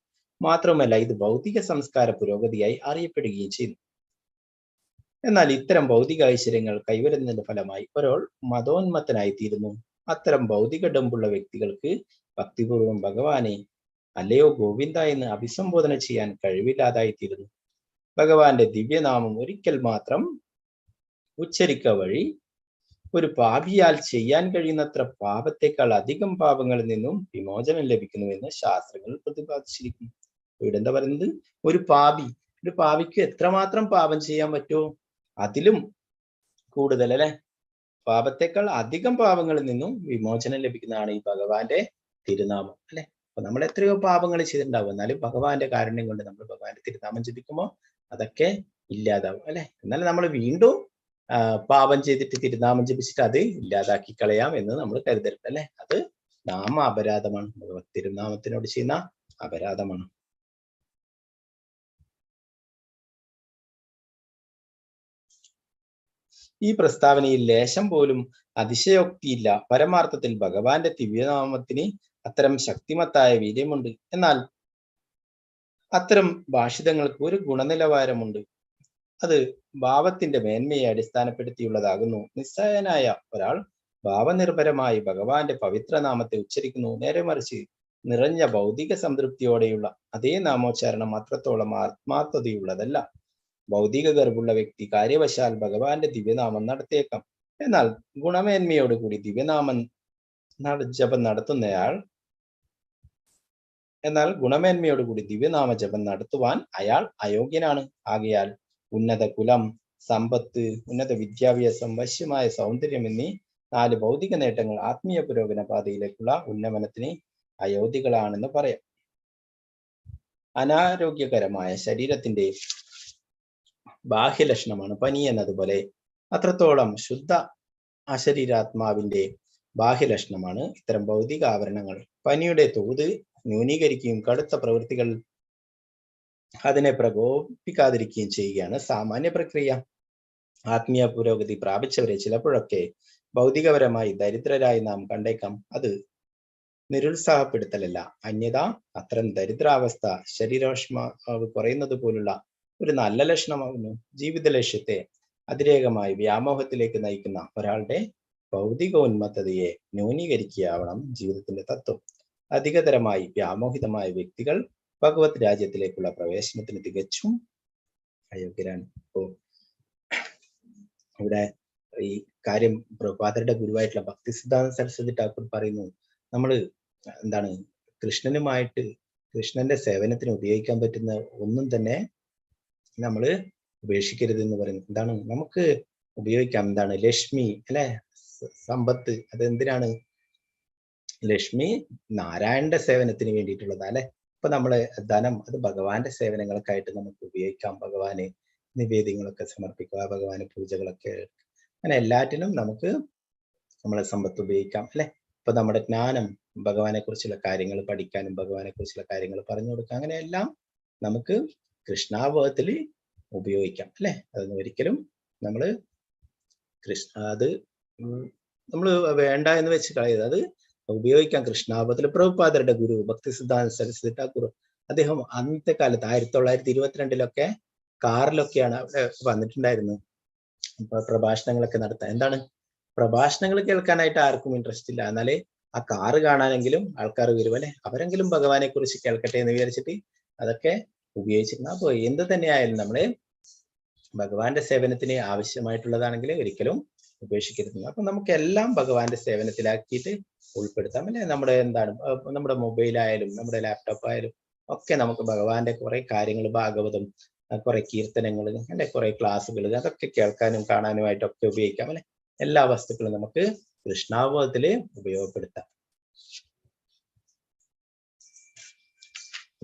മാത്രമല്ല ഇത് ഭൗതിക സംസ്കാര പുരോഗതിയായി അറിയപ്പെടുകയും ചെയ്യുന്നു. എന്നാൽ ഇത്തരം ഭൗതിക ഐശ്വര്യങ്ങൾ കൈവരുന്നതിന്റെ ഫലമായി ഒരാൾ മതോന്മത്തനായി തീരുന്നു. അത്തരം ഭൗതിക ഡമ്പുള്ള വ്യക്തികൾക്ക് ഭക്തിപൂർവം ഭഗവാനെ അല്ലയോ ഗോവിന്ദ എന്ന് അഭിസംബോധന ചെയ്യാൻ കഴിവില്ലാതായി തീരുന്നു. ഭഗവാന്റെ ദിവ്യനാമം ഒരിക്കൽ മാത്രം ഉച്ചരിക്ക വഴി ഒരു പാപിയാൽ ചെയ്യാൻ കഴിയുന്നത്ര പാപത്തെക്കാൾ അധികം പാപങ്ങളിൽ നിന്നും വിമോചനം ലഭിക്കുന്നുവെന്ന് ശാസ്ത്രങ്ങൾ പ്രതിപാദിച്ചിരിക്കുന്നു. ഇവിടെ എന്താ പറയുന്നത്? ഒരു പാപിക്ക് എത്രമാത്രം പാപം ചെയ്യാൻ പറ്റുമോ അതിലും കൂടുതൽ അല്ലെ, പാപത്തെക്കാൾ അധികം പാപങ്ങളിൽ നിന്നും വിമോചനം ലഭിക്കുന്നതാണ് ഈ ഭഗവാന്റെ തിരുനാമം അല്ലെ. അപ്പൊ നമ്മൾ എത്രയോ പാപങ്ങൾ ചെയ്തിട്ടുണ്ടാവും, എന്നാലും ഭഗവാന്റെ കാരുണ്യം കൊണ്ട് നമ്മൾ ഭഗവാന്റെ തിരുനാമം ജപിക്കുമ്പോൾ അതൊക്കെ ഇല്ലാതാവും അല്ലെ. എന്നാൽ നമ്മൾ വീണ്ടും പാപം ചെയ്തിട്ട് തിരുനാമം ജപിച്ചിട്ട് അത് ഇല്ലാതാക്കി കളയാം എന്ന് നമ്മൾ കരുതരുത് അല്ലെ. അത് നാമ അപരാധമാണ്, ഭഗവത് തിരുനാമത്തിനോട് ചെയ്യുന്ന അപരാധമാണ്. ഈ പ്രസ്താവനയിൽ ലേശം പോലും അതിശയോക്തിയില്ല. പരമാർത്ഥത്തിൽ ഭഗവാന്റെ ദിവ്യനാമത്തിന് അത്തരം ശക്തിമത്തായ വീര്യമുണ്ട്. എന്നാൽ അത്തരം ഭാഷിതങ്ങൾക്ക് ഒരു ഗുണനിലവാരമുണ്ട്. അത് ഭാവത്തിന്റെ മേന്മയെ അടിസ്ഥാനപ്പെടുത്തിയുള്ളതാകുന്നു. നിസ്സഹായനായ ഒരാൾ ഭാവനിർഭരമായി ഭഗവാന്റെ പവിത്രനാമത്തെ ഉച്ചരിക്കുന്നു. നേരെ മറിച്ച് നിറഞ്ഞ ഭൗതിക സംതൃപ്തിയോടെയുള്ള അതേ നാമോച്ചാരണം അത്രത്തോളം ആത്മാർത്ഥതയുള്ളതല്ല. ഭൗതിക ഗർഭുള്ള വ്യക്തി കാര്യവശാൽ ഭഗവാന്റെ ദിവ്യനാമം നടത്തിയേക്കാം. എന്നാൽ ഗുണമേന്മയോടുകൂടി ദിവ്യനാമം ജപം നടത്തുവാൻ അയാൾ അയോഗ്യനാണ്. ആകയാൽ ഉന്നത കുലം, സമ്പത്ത്, ഉന്നത വിദ്യാഭ്യാസം, വശ്യമായ സൗന്ദര്യം എന്നീ 4 ഭൗതിക നേട്ടങ്ങൾ ആത്മീയ പുരോഗമന പാതയിലേക്കുള്ള ഉന്നമനത്തിന് അയോഗ്യകളാണെന്ന് പറയാം. അനാരോഗ്യകരമായ ശരീരത്തിന്റെ ബാഹ്യലക്ഷണമാണ് പനി എന്നതുപോലെ അത്രത്തോളം ശുദ്ധ അശരീരാത്മാവിന്റെ ബാഹ്യലക്ഷണമാണ് ഇത്തരം ഭൗതിക ആവരണങ്ങൾ. പനിയുടെ തോത് ന്യൂനീകരിക്കുകയും കടുത്ത പ്രവൃത്തികൾ അതിനെ പ്രകോപിപ്പിക്കാതിരിക്കുകയും ചെയ്യുകയാണ് സാമാന്യ പ്രക്രിയ. ആത്മീയ പുരോഗതി പ്രാപിച്ചവരെ ചിലപ്പോഴൊക്കെ ഭൗതികപരമായി ദരിദ്രരായി നാം കണ്ടേക്കാം. അത് നിരുത്സാഹപ്പെടുത്തലല്ല, അന്യത അത്തരം ദരിദ്രാവസ്ഥ ശരീരോഷ്മാവ് കുറയുന്നത് പോലുള്ള ഒരു നല്ല ലക്ഷണമാകുന്നു. ജീവിത ലക്ഷ്യത്തെ അതിരേകമായി വ്യാമോഹത്തിലേക്ക് നയിക്കുന്ന ഒരാളുടെ ഭൗതിക ഉന്മത്തതയെ ന്യൂനീകരിക്കുകയാവണം ജീവിതത്തിന്റെ തത്വം. അധികതരമായി വ്യാമോഹിതമായ വ്യക്തികൾ ഭഗവത് രാജ്യത്തിലേക്കുള്ള പ്രവേശനത്തിന് തികച്ചും അയോഗ്യരാണ്. അപ്പോ ഇവിടെ ഈ കാര്യം പ്രഭുപാദരുടെ ഗുരുവായിട്ടുള്ള ഭക്തി സിദ്ധാന്ത സരസ്വതി ഠാക്കൂർ പറയുന്നു, നമ്മൾ എന്താണ് കൃഷ്ണനുമായിട്ട് കൃഷ്ണന്റെ സേവനത്തിന് ഉപയോഗിക്കാൻ പറ്റുന്ന ഒന്നും തന്നെ നമ്മൾ ഉപേക്ഷിക്കരുത് എന്ന് പറയുന്നത്. എന്താണ് നമുക്ക് ഉപയോഗിക്കാം? എന്താണ് ലക്ഷ്മി അല്ലെ, സമ്പത്ത്. അതെന്തിനാണ്? ലക്ഷ്മി നാരായണന്റെ സേവനത്തിന് വേണ്ടിയിട്ടുള്ളതാ അല്ലെ. അപ്പൊ നമ്മള് ധനം അത് ഭഗവാന്റെ സേവനങ്ങൾക്കായിട്ട് നമുക്ക് ഉപയോഗിക്കാം. ഭഗവാന് നിവേദ്യങ്ങളൊക്കെ സമർപ്പിക്കുക, ഭഗവാന് പൂജകളൊക്കെ, അങ്ങനെ എല്ലാറ്റിനും നമുക്ക് നമ്മളെ സമ്പത്ത് ഉപയോഗിക്കാം അല്ലെ. ഇപ്പൊ നമ്മുടെ ജ്ഞാനം, ഭഗവാനെ കുറിച്ചുള്ള കാര്യങ്ങൾ പഠിക്കാനും ഭഗവാനെ കുറിച്ചുള്ള കാര്യങ്ങൾ പറഞ്ഞു കൊടുക്കാം, അങ്ങനെയെല്ലാം നമുക്ക് കൃഷ്ണാവബോധത്തിൽ ഉപയോഗിക്കാം അല്ലെ. അതൊന്നും ഒരിക്കലും നമ്മള് അത് നമ്മൾ വേണ്ട എന്ന് വെച്ച് കളയരുത്. അത് ഉപയോഗിക്കാം കൃഷ്ണാവബോധത്തിൽ. പ്രഭുപാദരുടെ ഗുരു ഭക്തി സിദ്ധാന്ത സരസ്വതി ഠാക്കൂർ, അദ്ദേഹം അന്നത്തെ കാലത്ത് 1922 കാറിലൊക്കെയാണ് അവിടെ വന്നിട്ടുണ്ടായിരുന്നത്. പ്രഭാഷണങ്ങളൊക്കെ നടത്താൻ. എന്താണ് പ്രഭാഷണങ്ങൾ കേൾക്കാനായിട്ട് ആർക്കും ഇൻട്രസ്റ്റ് ഇല്ല, എന്നാല് ആ കാറ് കാണാനെങ്കിലും ആൾക്കാർ വരും അല്ലെ. അവരെങ്കിലും ഭഗവാനെ കുറിച്ച് കേൾക്കട്ടെ എന്ന് വിചാരിച്ചിട്ട് അതൊക്കെ ഉപയോഗിച്ചിരുന്നു. അപ്പൊ എന്ത് തന്നെയായാലും നമ്മള് ഭഗവാന്റെ സേവനത്തിന് ആവശ്യമായിട്ടുള്ളതാണെങ്കിൽ ഒരിക്കലും ഉപേക്ഷിക്കരുത്. അപ്പൊ നമുക്ക് എല്ലാം ഭഗവാന്റെ സേവനത്തിലാക്കിയിട്ട് ഉൾപ്പെടുത്താം അല്ലെ. നമ്മുടെ എന്താണ് നമ്മുടെ മൊബൈലായാലും നമ്മുടെ ലാപ്ടോപ്പ് ആയാലും ഒക്കെ നമുക്ക് ഭഗവാന്റെ കുറെ കാര്യങ്ങൾ, ഭാഗവതം, കുറെ കീർത്തനങ്ങൾ അല്ലെ, കുറെ ക്ലാസ്സുകൾ, അതൊക്കെ കേൾക്കാനും കാണാനുമായിട്ടൊക്കെ ഉപയോഗിക്കാം അല്ലെ. എല്ലാ വസ്തുക്കളും നമുക്ക് കൃഷ്ണാവബോധത്തിൽ ഉപയോഗപ്പെടുത്താം.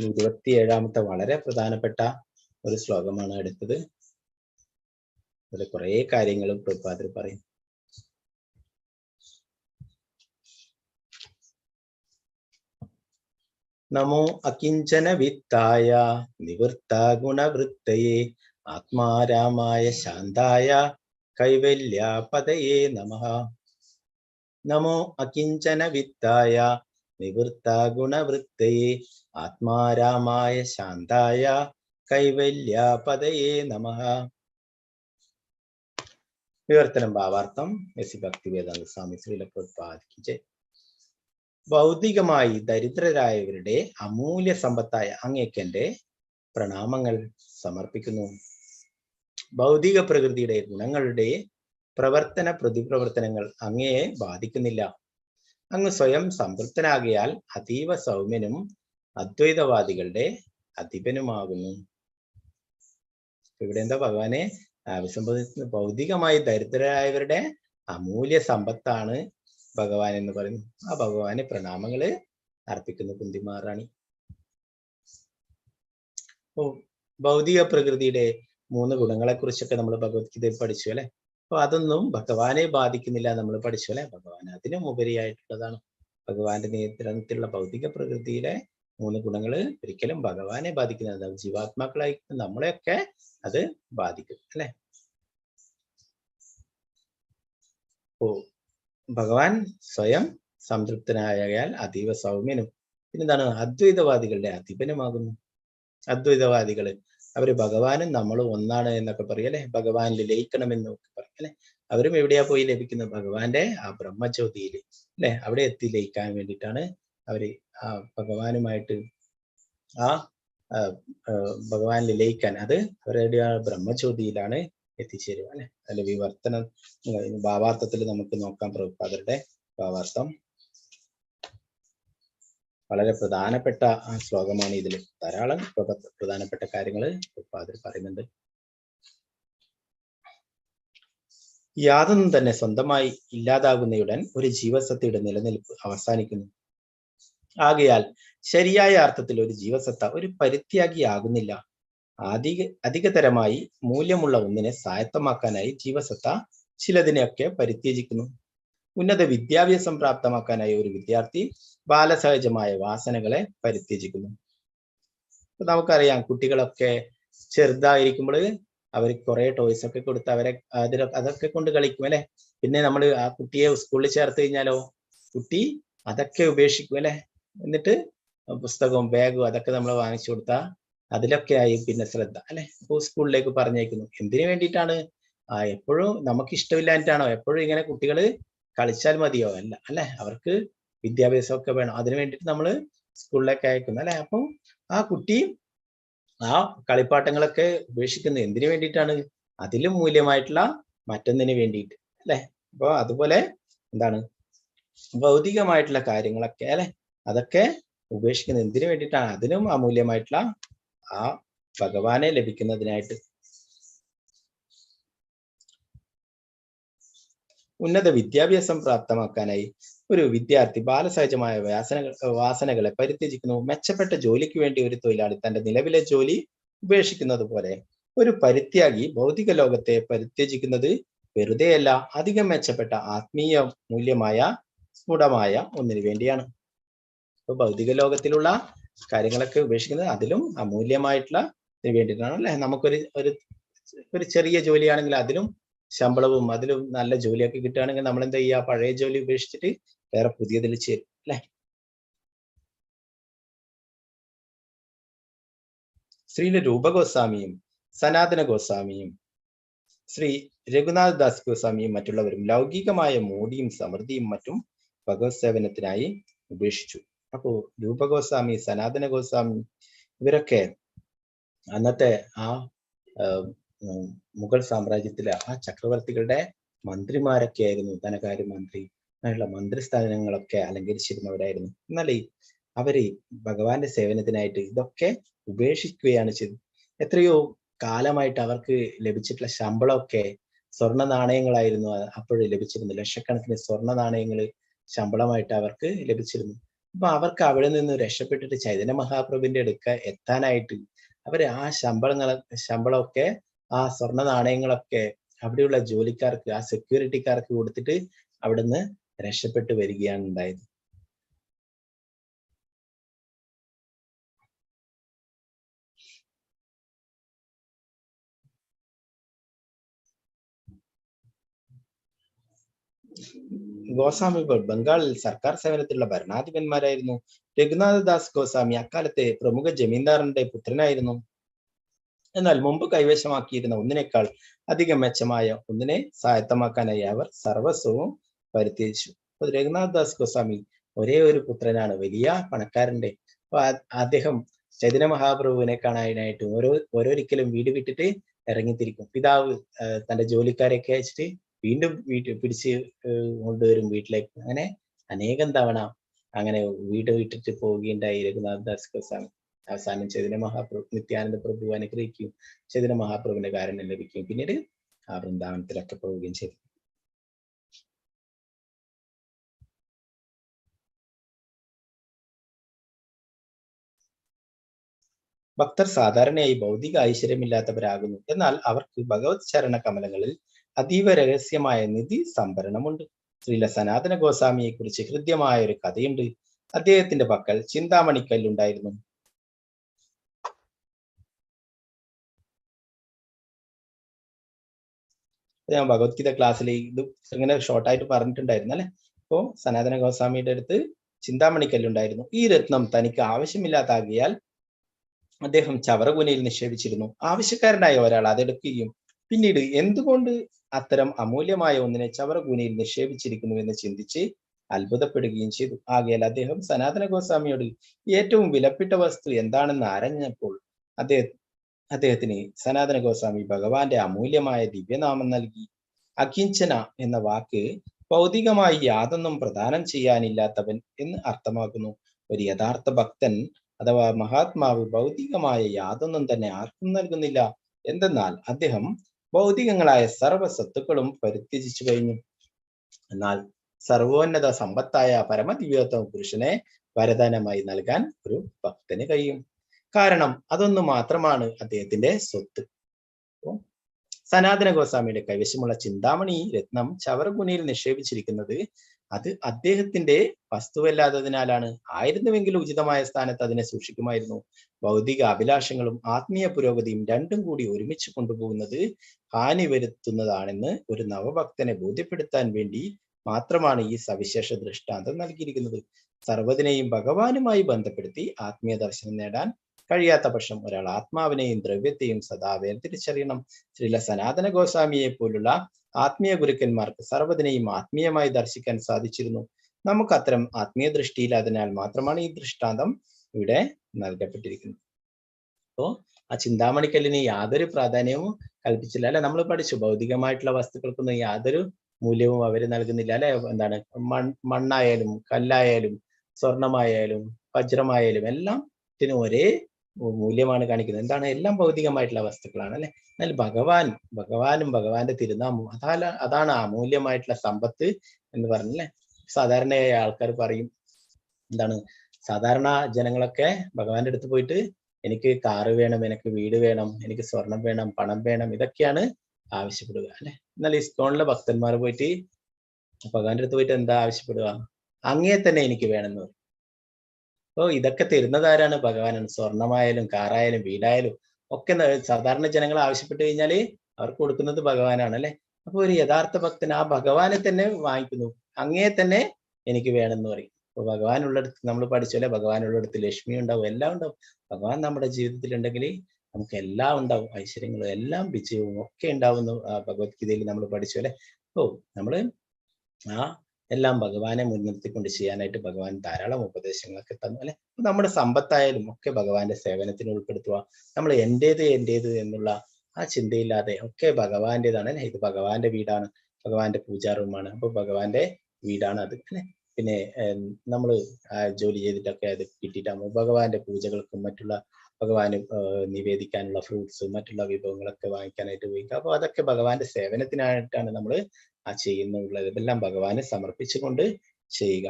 27ാമത്തെ വളരെ പ്രധാനപ്പെട്ട ഒരു ശ്ലോകമാണ് അടുത്തത്. അതിൽ കുറെ കാര്യങ്ങളും പ്രഭുപാദർ പറയും. നമോ അകിഞ്ചന വിത്തായ നിവൃത്ത ഗുണവൃത്തയേ ആത്മാരാമായ ശാന്തായ കൈവല്യ പദയേ നമഃ. നമോ അകിഞ്ചന വിത്തായ നിവൃത്ത ഗുണവൃത്തയേ ആത്മാരാമായ ശാന്തായ കൈവല്യ പദയേ നമഃ. വിവർത്തനം ഭാവാർത്ഥം എസ് ഭക്തിവേദാന്ത സ്വാമി ശ്രീല പ്രഭുപാദിക്ക് ജയ്. ഭൗതികമായി ദരിദ്രരായവരുടെ അമൂല്യ സമ്പത്തായ അങ്ങേക്ക് എൻ്റെ പ്രണാമങ്ങൾ സമർപ്പിക്കുന്നു. ഭൗതിക പ്രകൃതിയുടെ ഗുണങ്ങളുടെ പ്രവർത്തന പ്രതിപ്രവർത്തനങ്ങൾ അങ്ങയെ ബാധിക്കുന്നില്ല. അങ്ങ് സ്വയം സംതൃപ്തനാകിയാൽ അതീവ സൗമ്യനും അദ്വൈതവാദികളുടെ അധിപനുമാകുന്നു. ഇവിടെ എന്താ ഭഗവാനെ അഭിസംബോധിക്കുന്നത്? ഭൗതികമായി ദരിദ്രരായവരുടെ അമൂല്യ സമ്പത്താണ് ഭഗവാൻ എന്ന് പറയുന്നു. ആ ഭഗവാന് പ്രണാമങ്ങള് അർപ്പിക്കുന്നു കുന്തി മഹാറാണി. ഭൗതിക പ്രകൃതിയുടെ 3 ഗുണങ്ങളെ കുറിച്ചൊക്കെ നമ്മൾ ഭഗവത്ഗീതയിൽ പഠിച്ചു അല്ലെ. അപ്പൊ അതൊന്നും ഭഗവാനെ ബാധിക്കുന്നില്ല നമ്മൾ പഠിച്ചു അല്ലെ. ഭഗവാൻ അതിനും ഉപരിയായിട്ടുള്ളതാണ്. ഭഗവാന്റെ നിയന്ത്രണത്തിലുള്ള ഭൗതിക പ്രകൃതിയിലെ 3 ഗുണങ്ങള് ഒരിക്കലും ഭഗവാനെ ബാധിക്കുന്നത്, ജീവാത്മാക്കളായി നമ്മളെയൊക്കെ അത് ബാധിക്കും അല്ലെ. ഓ ഭഗവാൻ സ്വയം സംതൃപ്തനായാൽ അതീവ സൗമ്യനും, പിന്നെന്താണ്, അദ്വൈതവാദികളുടെ അധിപനുമാകുന്നു. അദ്വൈതവാദികള് അവര് ഭഗവാനും നമ്മളും ഒന്നാണ് എന്നൊക്കെ പറയും അല്ലെ. ഭഗവാനിൽ ലയിക്കണമെന്നൊക്കെ പറയും അല്ലെ. അവരും എവിടെയാ പോയി ലഭിക്കുന്നത്? ഭഗവാന്റെ ആ ബ്രഹ്മജ്യോതിയിൽ അല്ലെ. അവിടെ എത്തി ലയിക്കാൻ വേണ്ടിയിട്ടാണ് അവര് ആ ഭഗവാനുമായിട്ട് ആ ഭഗവാനിൽ ലയിക്കാൻ, അത് അവരുടെ ആ ബ്രഹ്മജ്യോതിയിലാണ് എത്തിച്ചേരുക അല്ലെ. അതിന്റെ വിവർത്തനം ഭാവാർത്ഥത്തിൽ നമുക്ക് നോക്കാം. പ്രഭുപാദരുടെ ഭാവാർത്ഥം വളരെ പ്രധാനപ്പെട്ട ആ ശ്ലോകമാണ്. ഇതിൽ ധാരാളം പ്രധാനപ്പെട്ട കാര്യങ്ങൾ പ്രഭുപാദർ പറയുന്നുണ്ട്. യാതൊന്നും തന്നെ സ്വന്തമായി ഇല്ലാതാകുന്നയുടൻ ഒരു ജീവസത്തയുടെ നിലനിൽപ്പ് അവസാനിക്കുന്നു. ആകയാൽ ശരിയായ അർത്ഥത്തിൽ ഒരു ജീവസത്ത ഒരു പരിത്യാഗിയാകുന്നില്ല. അധികതരമായി മൂല്യമുള്ള ഒന്നിനെ സ്വായത്തമാക്കാനായി ജീവസത്ത ചിലതിനെയൊക്കെ പരിത്യജിക്കുന്നു. ഉന്നത വിദ്യാഭ്യാസം പ്രാപ്തമാക്കാനായി ഒരു വിദ്യാർത്ഥി ബാലസഹജമായ വാസനകളെ പരിത്യജിക്കുന്നു. അപ്പൊ നമുക്കറിയാം, കുട്ടികളൊക്കെ ചെറുതായിരിക്കുമ്പോൾ അവർ കുറെ ടോയ്സ് ഒക്കെ കൊടുത്ത് അവരെ അതൊക്കെ കൊണ്ട് കളിക്കും അല്ലെ. പിന്നെ നമ്മൾ ആ കുട്ടിയെ സ്കൂളിൽ ചേർത്ത് കഴിഞ്ഞാലോ കുട്ടി അതൊക്കെ ഉപേക്ഷിക്കും അല്ലെ. എന്നിട്ട് പുസ്തകവും ബാഗും അതൊക്കെ നമ്മൾ വാങ്ങിച്ചു കൊടുത്താൽ അതിലൊക്കെ ആയി പിന്നെ ശ്രദ്ധ അല്ലെ. അപ്പോൾ സ്കൂളിലേക്ക് പറഞ്ഞേക്കുന്നു. എന്തിനു വേണ്ടിയിട്ടാണ്? എപ്പോഴും നമുക്ക് ഇഷ്ടമില്ലാഞ്ഞിട്ടാണോ? എപ്പോഴും ഇങ്ങനെ കുട്ടികൾ കളിച്ചാൽ മതിയോ? അല്ല അല്ലെ. അവർക്ക് വിദ്യാഭ്യാസമൊക്കെ വേണം. അതിനു വേണ്ടിയിട്ട് നമ്മൾ സ്കൂളിലേക്ക് അയക്കുന്നു അല്ലെ. അപ്പം ആ കുട്ടി ആ കളിപ്പാട്ടങ്ങളൊക്കെ ഉപേക്ഷിക്കുന്നത് എന്തിനു വേണ്ടിയിട്ടാണ്? അതിലും മൂല്യമായിട്ടുള്ള മറ്റൊന്നിന് വേണ്ടിയിട്ട് അല്ലെ. അപ്പൊ അതുപോലെ എന്താണ് ഭൗതികമായിട്ടുള്ള കാര്യങ്ങളൊക്കെ അല്ലെ, അതൊക്കെ ഉപേക്ഷിക്കുന്നത് എന്തിനു വേണ്ടിയിട്ടാണ്? അതിനും അമൂല്യമായിട്ടുള്ള ആ ഭഗവാനെ ലഭിക്കുന്നതിനായിട്ട്. ഉന്നത വിദ്യാഭ്യാസം പ്രാപ്തമാക്കാനായി ഒരു വിദ്യാർത്ഥി ബാലസഹജമായ വാസനകളെ പരിത്യജിക്കുന്നു. മെച്ചപ്പെട്ട ജോലിക്ക് വേണ്ടി ഒരു തൊഴിലാളി തന്റെ നിലവിലെ ജോലി ഉപേക്ഷിക്കുന്നത് പോലെ ഒരു പരിത്യാഗി ഭൗതിക ലോകത്തെ പരിത്യജിക്കുന്നത് വെറുതെയല്ല, അധികം മെച്ചപ്പെട്ട ആത്മീയ മൂല്യമായ സ്ഫുടമായ ഒന്നിനു വേണ്ടിയാണ്. ഇപ്പൊ ഭൗതിക ലോകത്തിലുള്ള കാര്യങ്ങളൊക്കെ ഉപേക്ഷിക്കുന്നത് അതിലും അമൂല്യമായിട്ടുള്ള വേണ്ടിയിട്ടാണ് അല്ലെ. നമുക്കൊരു ഒരു ചെറിയ ജോലിയാണെങ്കിൽ അതിലും ശമ്പളവും അതിലും നല്ല ജോലിയൊക്കെ കിട്ടുകയാണെങ്കിൽ നമ്മൾ എന്താ ചെയ്യുക? പഴയ ജോലി ഉപേക്ഷിച്ചിട്ട് വേറെ പുതിയതിൽ ചേരും അല്ലെ. ശ്രീ രൂപഗോസ്വാമിയും സനാതന ഗോസ്വാമിയും ശ്രീ രഘുനാഥ് ദാസ് ഗോസ്വാമിയും മറ്റുള്ളവരും ലൗകികമായ മോടിയും സമൃദ്ധിയും മറ്റും ഭഗവത് സേവനത്തിനായി ഉപേക്ഷിച്ചു. അപ്പോ രൂപഗോസ്വാമി, സനാതന ഗോസ്വാമി ഇവരൊക്കെ അന്നത്തെ ആ മുഗൾ സാമ്രാജ്യത്തിലെ ആ ചക്രവർത്തികളുടെ മന്ത്രിമാരൊക്കെ ആയിരുന്നു. ധനകാര്യമന്ത്രി അങ്ങനെയുള്ള മന്ത്രിസ്ഥാനങ്ങളൊക്കെ അലങ്കരിച്ചിരുന്നവരായിരുന്നു. എന്നാൽ അവര് ഭഗവാന്റെ സേവനത്തിനായിട്ട് ഇതൊക്കെ ഉപേക്ഷിക്കുകയാണ് ചെയ്തത്. എത്രയോ കാലമായിട്ട് അവർക്ക് ലഭിച്ചിട്ടുള്ള ശമ്പളമൊക്കെ സ്വർണ്ണ നാണയങ്ങളായിരുന്നു അപ്പോഴും ലഭിച്ചിരുന്നു. ലക്ഷക്കണക്കിന് സ്വർണ്ണ നാണയങ്ങൾ ശമ്പളമായിട്ട് അവർക്ക് ലഭിച്ചിരുന്നു. അപ്പൊ അവർക്ക് അവിടെ നിന്ന് രക്ഷപ്പെട്ടിട്ട് ചൈതന്യ മഹാപ്രഭുവിന്റെ അടുക്ക എത്താനായിട്ട് അവര് ആ ശമ്പളമൊക്കെ ആ സ്വർണ്ണ നാണയങ്ങളൊക്കെ അവിടെയുള്ള ജോലിക്കാർക്ക്, ആ സെക്യൂരിറ്റിക്കാർക്ക് കൊടുത്തിട്ട് അവിടുന്ന് രക്ഷപ്പെട്ടു വരികയാണ് ഉണ്ടായത്. ഗോസ്വാമികൾ ബംഗാളിൽ സർക്കാർ സേവനത്തിലുള്ള ഭരണാധിപന്മാരായിരുന്നു. രഘുനാഥ ദാസ് ഗോസ്വാമി അക്കാലത്തെ പ്രമുഖ ജമീന്ദാറിന്റെ പുത്രനായിരുന്നു. എന്നാൽ മുമ്പ് കൈവശമാക്കിയിരുന്ന ഒന്നിനേക്കാൾ അധികം മെച്ചമായ ഒന്നിനെ സ്വായത്തമാക്കാനായി അവർ സർവസ്വവും പരിത്യജിച്ചു. രഘുനാഥ് ദാസ് ഗോസ്വാമി ഒരേ ഒരു പുത്രനാണ്, വലിയ പണക്കാരന്റെ. അപ്പൊ അദ്ദേഹം ചൈതന്യ മഹാപ്രഭുവിനെ കാണാനായിട്ട് ഓരോരിക്കലും വീട് വിട്ടിട്ട് ഇറങ്ങിത്തിരിക്കും. പിതാവ് തന്റെ ജോലിക്കാരെയൊക്കെ അയച്ചിട്ട് വീണ്ടും പിടിച്ച് കൊണ്ടുവരും വീട്ടിലേക്ക്. അങ്ങനെ അനേകം തവണ അങ്ങനെ വീട് വിട്ടിട്ട് പോവുകയുണ്ടായി രഘുനാഥ് ദാസ് ഗോസ്വാമി. അവസാനം ചൈതന്യ മഹാപ്രഭു, നിത്യാനന്ദ പ്രഭു അനുഗ്രഹിക്കുകയും ചൈതന്യ മഹാപ്രഭുവിന്റെ കാരുണ്യം ലഭിക്കുകയും പിന്നീട് ആ വൃന്ദാവനത്തിലൊക്കെ പോവുകയും ചെയ്തു. ഭക്തർ സാധാരണയായി ഭൗതിക ഐശ്വര്യമില്ലാത്തവരാകുന്നു. എന്നാൽ അവർക്ക് ഭഗവത് ചരണ കമലങ്ങളിൽ അതീവ രഹസ്യമായ നിധി സംഭരണമുണ്ട്. ശ്രീല സനാതന ഗോസ്വാമിയെ കുറിച്ച് ഹൃദ്യമായ ഒരു കഥയുണ്ട്. അദ്ദേഹത്തിന്റെ പക്കൽ ചിന്താമണിക്കല്ലുണ്ടായിരുന്നു. ഞാൻ ഭഗവത്ഗീത ക്ലാസ്സിൽ ഇത് ഇങ്ങനെ ഷോർട്ടായിട്ട് പറഞ്ഞിട്ടുണ്ടായിരുന്നു അല്ലെ. അപ്പോ സനാതന ഗോസ്വാമിയുടെ അടുത്ത് ചിന്താമണിക്കല്ലുണ്ടായിരുന്നു. ഈ രത്നം തനിക്ക് ആവശ്യമില്ലാതാകിയാൽ അദ്ദേഹം ചവറകുനയിൽ നിക്ഷേപിച്ചിരുന്നു. ആവശ്യക്കാരനായ ഒരാൾ അതെടുക്കുകയും പിന്നീട് എന്തുകൊണ്ട് അത്തരം അമൂല്യമായ ഒന്നിനെ ചവറകുനയിൽ നിക്ഷേപിച്ചിരിക്കുന്നു എന്ന് ചിന്തിച്ച് അത്ഭുതപ്പെടുകയും ചെയ്തു. ആകയാൽ അദ്ദേഹം സനാതന ഗോസ്വാമിയോട് ഏറ്റവും വിലപ്പെട്ട വസ്തു എന്താണെന്ന് ആരഞ്ഞപ്പോൾ അദ്ദേഹത്തിന് സനാതന ഗോസ്വാമി ഭഗവാന്റെ അമൂല്യമായ ദിവ്യനാമം നൽകി. അകിഞ്ചന എന്ന വാക്ക് ഭൗതികമായി യാതൊന്നും പ്രദാനം ചെയ്യാനില്ലാത്തവൻ എന്ന് അർത്ഥമാക്കുന്നു. ഒരു യഥാർത്ഥ ഭക്തൻ അഥവാ മഹാത്മാവ് ഭൗതികമായ യാതൊന്നും തന്നെ ആർക്കും നൽകുന്നില്ല. എന്തെന്നാൽ അദ്ദേഹം ഭൗതികങ്ങളായ സർവ സ്വത്തുക്കളും പരിത്യജിച്ചു കഴിഞ്ഞു. എന്നാൽ സർവോന്നത സമ്പത്തായ പരമദിവ്യോത്തമ പുരുഷനെ വരദാനമായി നൽകാൻ ഒരു ഭക്തന് കഴിയും. കാരണം അതൊന്നു മാത്രമാണ് അദ്ദേഹത്തിന്റെ സ്വത്ത്. സനാതന ഗോസ്വാമിയുടെ കൈവശമുള്ള ചിന്താമണി രത്നം ചവറകുനയിൽ നിക്ഷേപിച്ചിരിക്കുന്നത് അത് അദ്ദേഹത്തിന്റെ വസ്തുവല്ലാത്തതിനാലാണ്. ആയിരുന്നുവെങ്കിൽ ഉചിതമായ സ്ഥാനത്ത് അതിനെ സൂക്ഷിക്കുമായിരുന്നു. ഭൗതിക അഭിലാഷങ്ങളും ആത്മീയ പുരോഗതിയും രണ്ടും കൂടി ഒരുമിച്ച് കൊണ്ടുപോകുന്നത് ഹാനി വരുത്തുന്നതാണെന്ന് ഒരു നവഭക്തനെ ബോധ്യപ്പെടുത്താൻ വേണ്ടി മാത്രമാണ് ഈ സവിശേഷ ദൃഷ്ടാന്തം നൽകിയിരിക്കുന്നത്. സർവ്വതിനെയും ഭഗവാനുമായി ബന്ധപ്പെടുത്തി ആത്മീയ ദർശനം നേടാൻ കഴിയാത്ത പക്ഷം ഒരാൾ ആത്മാവിനെയും ദ്രവ്യത്തെയും സദാ വേർതിരിച്ചറിയണം. ശ്രീല സനാതന ഗോസ്വാമിയെ പോലുള്ള ആത്മീയ ഗുരുക്കന്മാർക്ക് സർവ്വതിനെയും ആത്മീയമായി ദർശിക്കാൻ സാധിച്ചിരുന്നു. നമുക്ക് അത്തരം ആത്മീയ ദൃഷ്ടിയില്ലാതിനാൽ മാത്രമാണ് ഈ ദൃഷ്ടാന്തം ഇവിടെ നൽകപ്പെട്ടിരിക്കുന്നത്. അപ്പോ ആ ചിന്താമണിക്കല്ലിന് യാതൊരു പ്രാധാന്യവും കൽപ്പിച്ചില്ല അല്ലെ. നമ്മൾ പഠിച്ചു ഭൗതികമായിട്ടുള്ള വസ്തുക്കൾക്കൊന്നും യാതൊരു മൂല്യവും അവര് നൽകുന്നില്ല അല്ലെ. എന്താണ് മണ്ണായാലും കല്ലായാലും സ്വർണമായാലും വജ്രമായാലും എല്ലാം ഇതിനും ഒരേ മൂല്യമാണ് കാണിക്കുന്നത്. എന്താണ്? എല്ലാം ഭൗതികമായിട്ടുള്ള വസ്തുക്കളാണ് അല്ലെ. എന്നാൽ ഭഗവാനും ഭഗവാന്റെ തിരുനാമവും അതാണ് അമൂല്യമായിട്ടുള്ള സമ്പത്ത് എന്ന് പറഞ്ഞല്ലേ. സാധാരണയായി ആൾക്കാർ പറയും എന്താണ്, സാധാരണ ജനങ്ങളൊക്കെ ഭഗവാന്റെ അടുത്ത് പോയിട്ട് എനിക്ക് കാറ് വേണം, എനിക്ക് വീട് വേണം, എനിക്ക് സ്വർണം വേണം, പണം വേണം, ഇതൊക്കെയാണ് ആവശ്യപ്പെടുക അല്ലെ. എന്നാൽ ഇസ്കോണിലെ ഭക്തന്മാർ പോയിട്ട് ഭഗവാന്റെ അടുത്ത് പോയിട്ട് എന്താ ആവശ്യപ്പെടുക? അങ്ങേ തന്നെ എനിക്ക് വേണമെന്ന് പറയും. അപ്പോൾ ഇതൊക്കെ തരുന്നത് ആരാണ്? ഭഗവാനാണ്. സ്വർണമായാലും കാറായാലും വീടായാലും ഒക്കെ സാധാരണ ജനങ്ങൾ ആവശ്യപ്പെട്ട് കഴിഞ്ഞാല് അവർക്ക് കൊടുക്കുന്നത് ഭഗവാനാണ് അല്ലെ. അപ്പൊ ഒരു യഥാർത്ഥ ഭക്തൻ ആ ഭഗവാനെ തന്നെ വാങ്ങിക്കുന്നു. അങ്ങേ തന്നെ എനിക്ക് വേണമെന്ന് പറയും. അപ്പൊ ഭഗവാനുള്ളിടത്ത് നമ്മൾ പഠിച്ചല്ലേ, ഭഗവാനുള്ളിടത്ത് ലക്ഷ്മി ഉണ്ടാവും, എല്ലാം ഉണ്ടാവും. ഭഗവാൻ നമ്മുടെ ജീവിതത്തിൽ ഉണ്ടെങ്കിൽ നമുക്ക് എല്ലാം ഉണ്ടാവും, ഐശ്വര്യങ്ങളും എല്ലാം വിജയവും ഒക്കെ ഉണ്ടാവുന്നു. ഭഗവത്ഗീതയിൽ നമ്മൾ പഠിച്ചു അല്ലെ. ഓ നമ്മള് ആ എല്ലാം ഭഗവാനെ മുൻനിർത്തിക്കൊണ്ട് ചെയ്യാനായിട്ട് ഭഗവാൻ ധാരാളം ഉപദേശങ്ങളൊക്കെ തന്നു അല്ലെ. നമ്മുടെ സമ്പത്തായാലും ഒക്കെ ഭഗവാന്റെ സേവനത്തിന് ഉൾപ്പെടുത്തുക. നമ്മൾ എന്റേത് എന്നുള്ള ആ ചിന്തയില്ലാതെ ഒക്കെ ഭഗവാന്റേതാണ് അല്ലെ. ഇത് ഭഗവാന്റെ വീടാണ്, ഭഗവാന്റെ പൂജാ റൂമാണ്, അപ്പൊ ഭഗവാന്റെ വീടാണ് അത് അല്ലെ. പിന്നെ നമ്മൾ ജോലി ചെയ്തിട്ടൊക്കെ അത് കിട്ടിയിട്ടാകുമ്പോൾ ഭഗവാന്റെ പൂജകൾക്കും മറ്റുള്ള ഭഗവാന് നിവേദിക്കാനുള്ള ഫ്രൂട്ട്സ് മറ്റുള്ള വിഭവങ്ങളൊക്കെ വാങ്ങിക്കാനായിട്ട് ഉപയോഗിക്കുക. അപ്പൊ അതൊക്കെ ഭഗവാന്റെ സേവനത്തിനായിട്ടാണ് നമ്മൾ ആ ചെയ്യുന്നുള്ളത്. ഇതെല്ലാം ഭഗവാനെ സമർപ്പിച്ചുകൊണ്ട് ചെയ്യുക.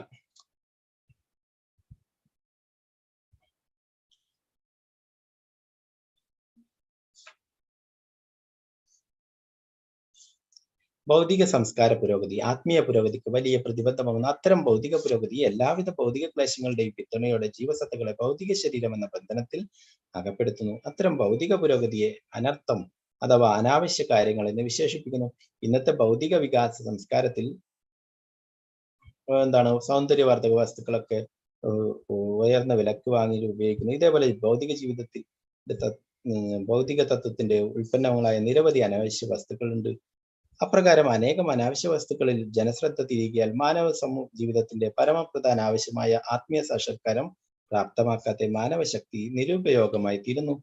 ഭൗതിക സംസ്കാര പുരോഗതി ആത്മീയ പുരോഗതിക്ക് വലിയ പ്രതിബദ്ധമാകുന്ന അത്തരം ഭൗതിക പുരോഗതി എല്ലാവിധ ഭൗതിക ക്ലേശങ്ങളുടെയും പിന്തുണയോടെ ജീവസത്തകളെ ഭൗതിക ശരീരം എന്ന ബന്ധനത്തിൽ അകപ്പെടുത്തുന്നു. അത്തരം ഭൗതിക പുരോഗതിയെ അനർത്ഥം അഥവാ അനാവശ്യ കാര്യങ്ങൾ എന്ന് വിശേഷിപ്പിക്കുന്നു. ഇന്നത്തെ ഭൗതിക വികാസ സംസ്കാരത്തിൽ എന്താണ് സൗന്ദര്യവർദ്ധക വസ്തുക്കളൊക്കെ ഉയർന്ന വിലക്ക് വാങ്ങി ഉപയോഗിക്കുന്നു. ഇതേപോലെ ഭൗതിക ജീവിതത്തിൽ ഭൗതിക തത്വത്തിന്റെ ഉൽപ്പന്നങ്ങളായ നിരവധി അനാവശ്യ വസ്തുക്കളുണ്ട്. അപ്രകാരം അനേകം അനാവശ്യ വസ്തുക്കളിൽ ജനശ്രദ്ധ തിരികിയാൽ മാനവ ജീവിതത്തിന്റെ പരമപ്രധാന ആവശ്യമായ ആത്മീയ സാക്ഷാത്കാരം പ്രാപ്തമാക്കാത്ത മാനവശക്തി നിരുപയോഗമായി തീരുന്നു.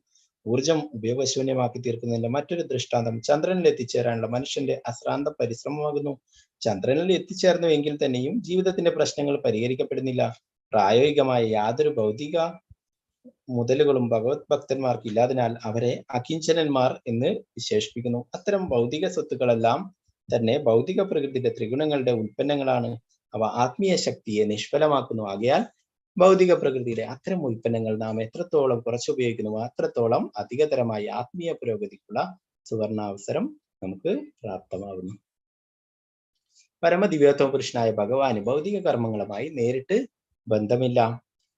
ഊർജം ഉപയോഗശൂന്യമാക്കി തീർക്കുന്നതിന്റെ മറ്റൊരു ദൃഷ്ടാന്തം ചന്ദ്രനിൽ എത്തിച്ചേരാനുള്ള മനുഷ്യന്റെ അശ്രാന്ത പരിശ്രമമാകുന്നു. ചന്ദ്രനിൽ എത്തിച്ചേർന്നുവെങ്കിൽ തന്നെയും ജീവിതത്തിന്റെ പ്രശ്നങ്ങൾ പരിഹരിക്കപ്പെടുന്നില്ല. പ്രായോഗികമായ യാതൊരു ഭൗതിക മുതലുകളും ഭഗവത് ഭക്തന്മാർക്ക് ഇല്ലാതിനാൽ അവരെ അകിഞ്ചനന്മാർ എന്ന് വിശേഷിപ്പിക്കുന്നു. അത്തരം ഭൗതിക സ്വത്തുക്കളെല്ലാം തന്നെ ഭൗതിക പ്രകൃതിയുടെ ത്രിഗുണങ്ങളുടെ ഉൽപ്പന്നങ്ങളാണ്. അവ ആത്മീയ ശക്തിയെ നിഷ്ഫലമാക്കുന്നു. ആകയാൽ ഭൗതിക പ്രകൃതിയിലെ അത്തരം ഉൽപ്പന്നങ്ങൾ നാം എത്രത്തോളം കുറച്ചുപയോഗിക്കുന്നു അത്രത്തോളം അധികതരമായി ആത്മീയ പുരോഗതിക്കുള്ള സുവർണാവസരം നമുക്ക് പ്രാപ്തമാകുന്നു. പരമദിവ്യോത്തമ പുരുഷനായ ഭഗവാന് ഭൗതിക കർമ്മങ്ങളുമായി നേരിട്ട് ബന്ധമില്ല.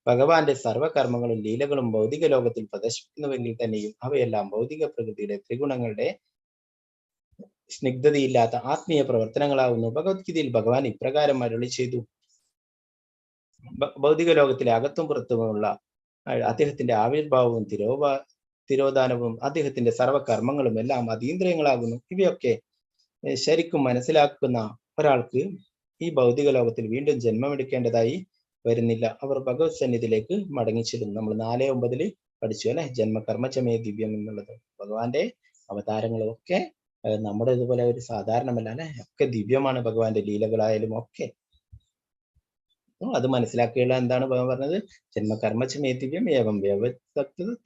ഭഗവാന്റെ സർവകർമ്മങ്ങളും ലീലകളും ഭൗതിക ലോകത്തിൽ പ്രദർശിപ്പിക്കുന്നുവെങ്കിൽ തന്നെയും അവയെല്ലാം ഭൗതിക പ്രകൃതിയുടെ ത്രിഗുണങ്ങളുടെ സ്നിഗ്ധതയില്ലാത്ത ആത്മീയ പ്രവർത്തനങ്ങളാവുന്നു. ഭഗവത്ഗീതയിൽ ഭഗവാൻ ഇപ്രകാരം അരുളി ചെയ്തു. ഭൗതിക ലോകത്തിലെ അകത്തും പുറത്തുമുള്ള അദ്ദേഹത്തിന്റെ ആവിർഭാവവും തിരോധാനവും അദ്ദേഹത്തിന്റെ സർവകർമ്മങ്ങളും എല്ലാം അതീന്ദ്രിയങ്ങളാകുന്നു. ഇവയൊക്കെ ശരിക്കും മനസ്സിലാക്കുന്ന ഒരാൾക്ക് ഈ ഭൗതിക ലോകത്തിൽ വീണ്ടും ജന്മമെടുക്കേണ്ടതായി വരുന്നില്ല. അവർ ഭഗവത് സന്നിധിയിലേക്ക് മടങ്ങിച്ചിരുന്നു. നമ്മൾ 4:9 പഠിച്ചു അല്ലെ, ജന്മകർമ്മചമേ ദിവ്യം എന്നുള്ളത്. ഭഗവാന്റെ അവതാരങ്ങളും ഒക്കെ നമ്മുടെ ഇതുപോലെ ഒരു സാധാരണമല്ല അല്ലെ, ഒക്കെ ദിവ്യമാണ്. ഭഗവാന്റെ ലീലകളായാലും ഒക്കെ അത് മനസ്സിലാക്കിയുള്ള എന്താണ് ഭഗവാൻ പറഞ്ഞത്? ജന്മകർമ്മചമേ ദിവ്യം ഏവം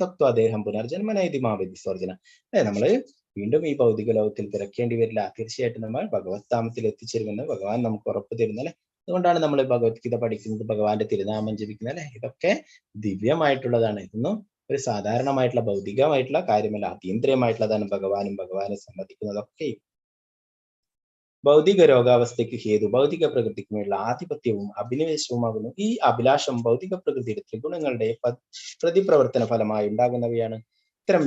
തത്വാദേഹം പുനർജന്മനൈതിമാവധി സ്വർജന. നമ്മള് വീണ്ടും ഈ ഭൗതിക ലോകത്തിൽ പിറക്കേണ്ടി വരില്ല. തീർച്ചയായിട്ടും നമ്മൾ ഭഗവത് ധാമത്തിൽ എത്തിച്ചേരുമെന്ന് ഭഗവാൻ നമുക്ക് ഉറപ്പ് തരുന്നു അല്ലെ. അതുകൊണ്ടാണ് നമ്മൾ ഭഗവത്ഗീത പഠിക്കുന്നത്, ഭഗവാന്റെ തിരുനാമം ജപിക്കുന്നത് അല്ലെ. ഇതൊക്കെ ദിവ്യമായിട്ടുള്ളതാണ്. ഇതൊന്നും ഒരു സാധാരണമായിട്ടുള്ള ഭൗതികമായിട്ടുള്ള കാര്യമല്ല, അതീന്ദ്രിയമായിട്ടുള്ളതാണ്. ഭഗവാനെ സംബന്ധിക്കുന്നതൊക്കെ ഭൗതിക രോഗാവസ്ഥയ്ക്ക് ഹേതു ഭൗതിക പ്രകൃതിക്കുമുള്ള ആധിപത്യവും അഭിനിവേശവുമാകുന്നു. ഈ അഭിലാഷം ഭൗതിക പ്രകൃതിയുടെ ത്രിഗുണങ്ങളുടെ പ്രതിപ്രവർത്തന ഫലമായി ഉണ്ടാകുന്നവയാണ്. ഇത്തരം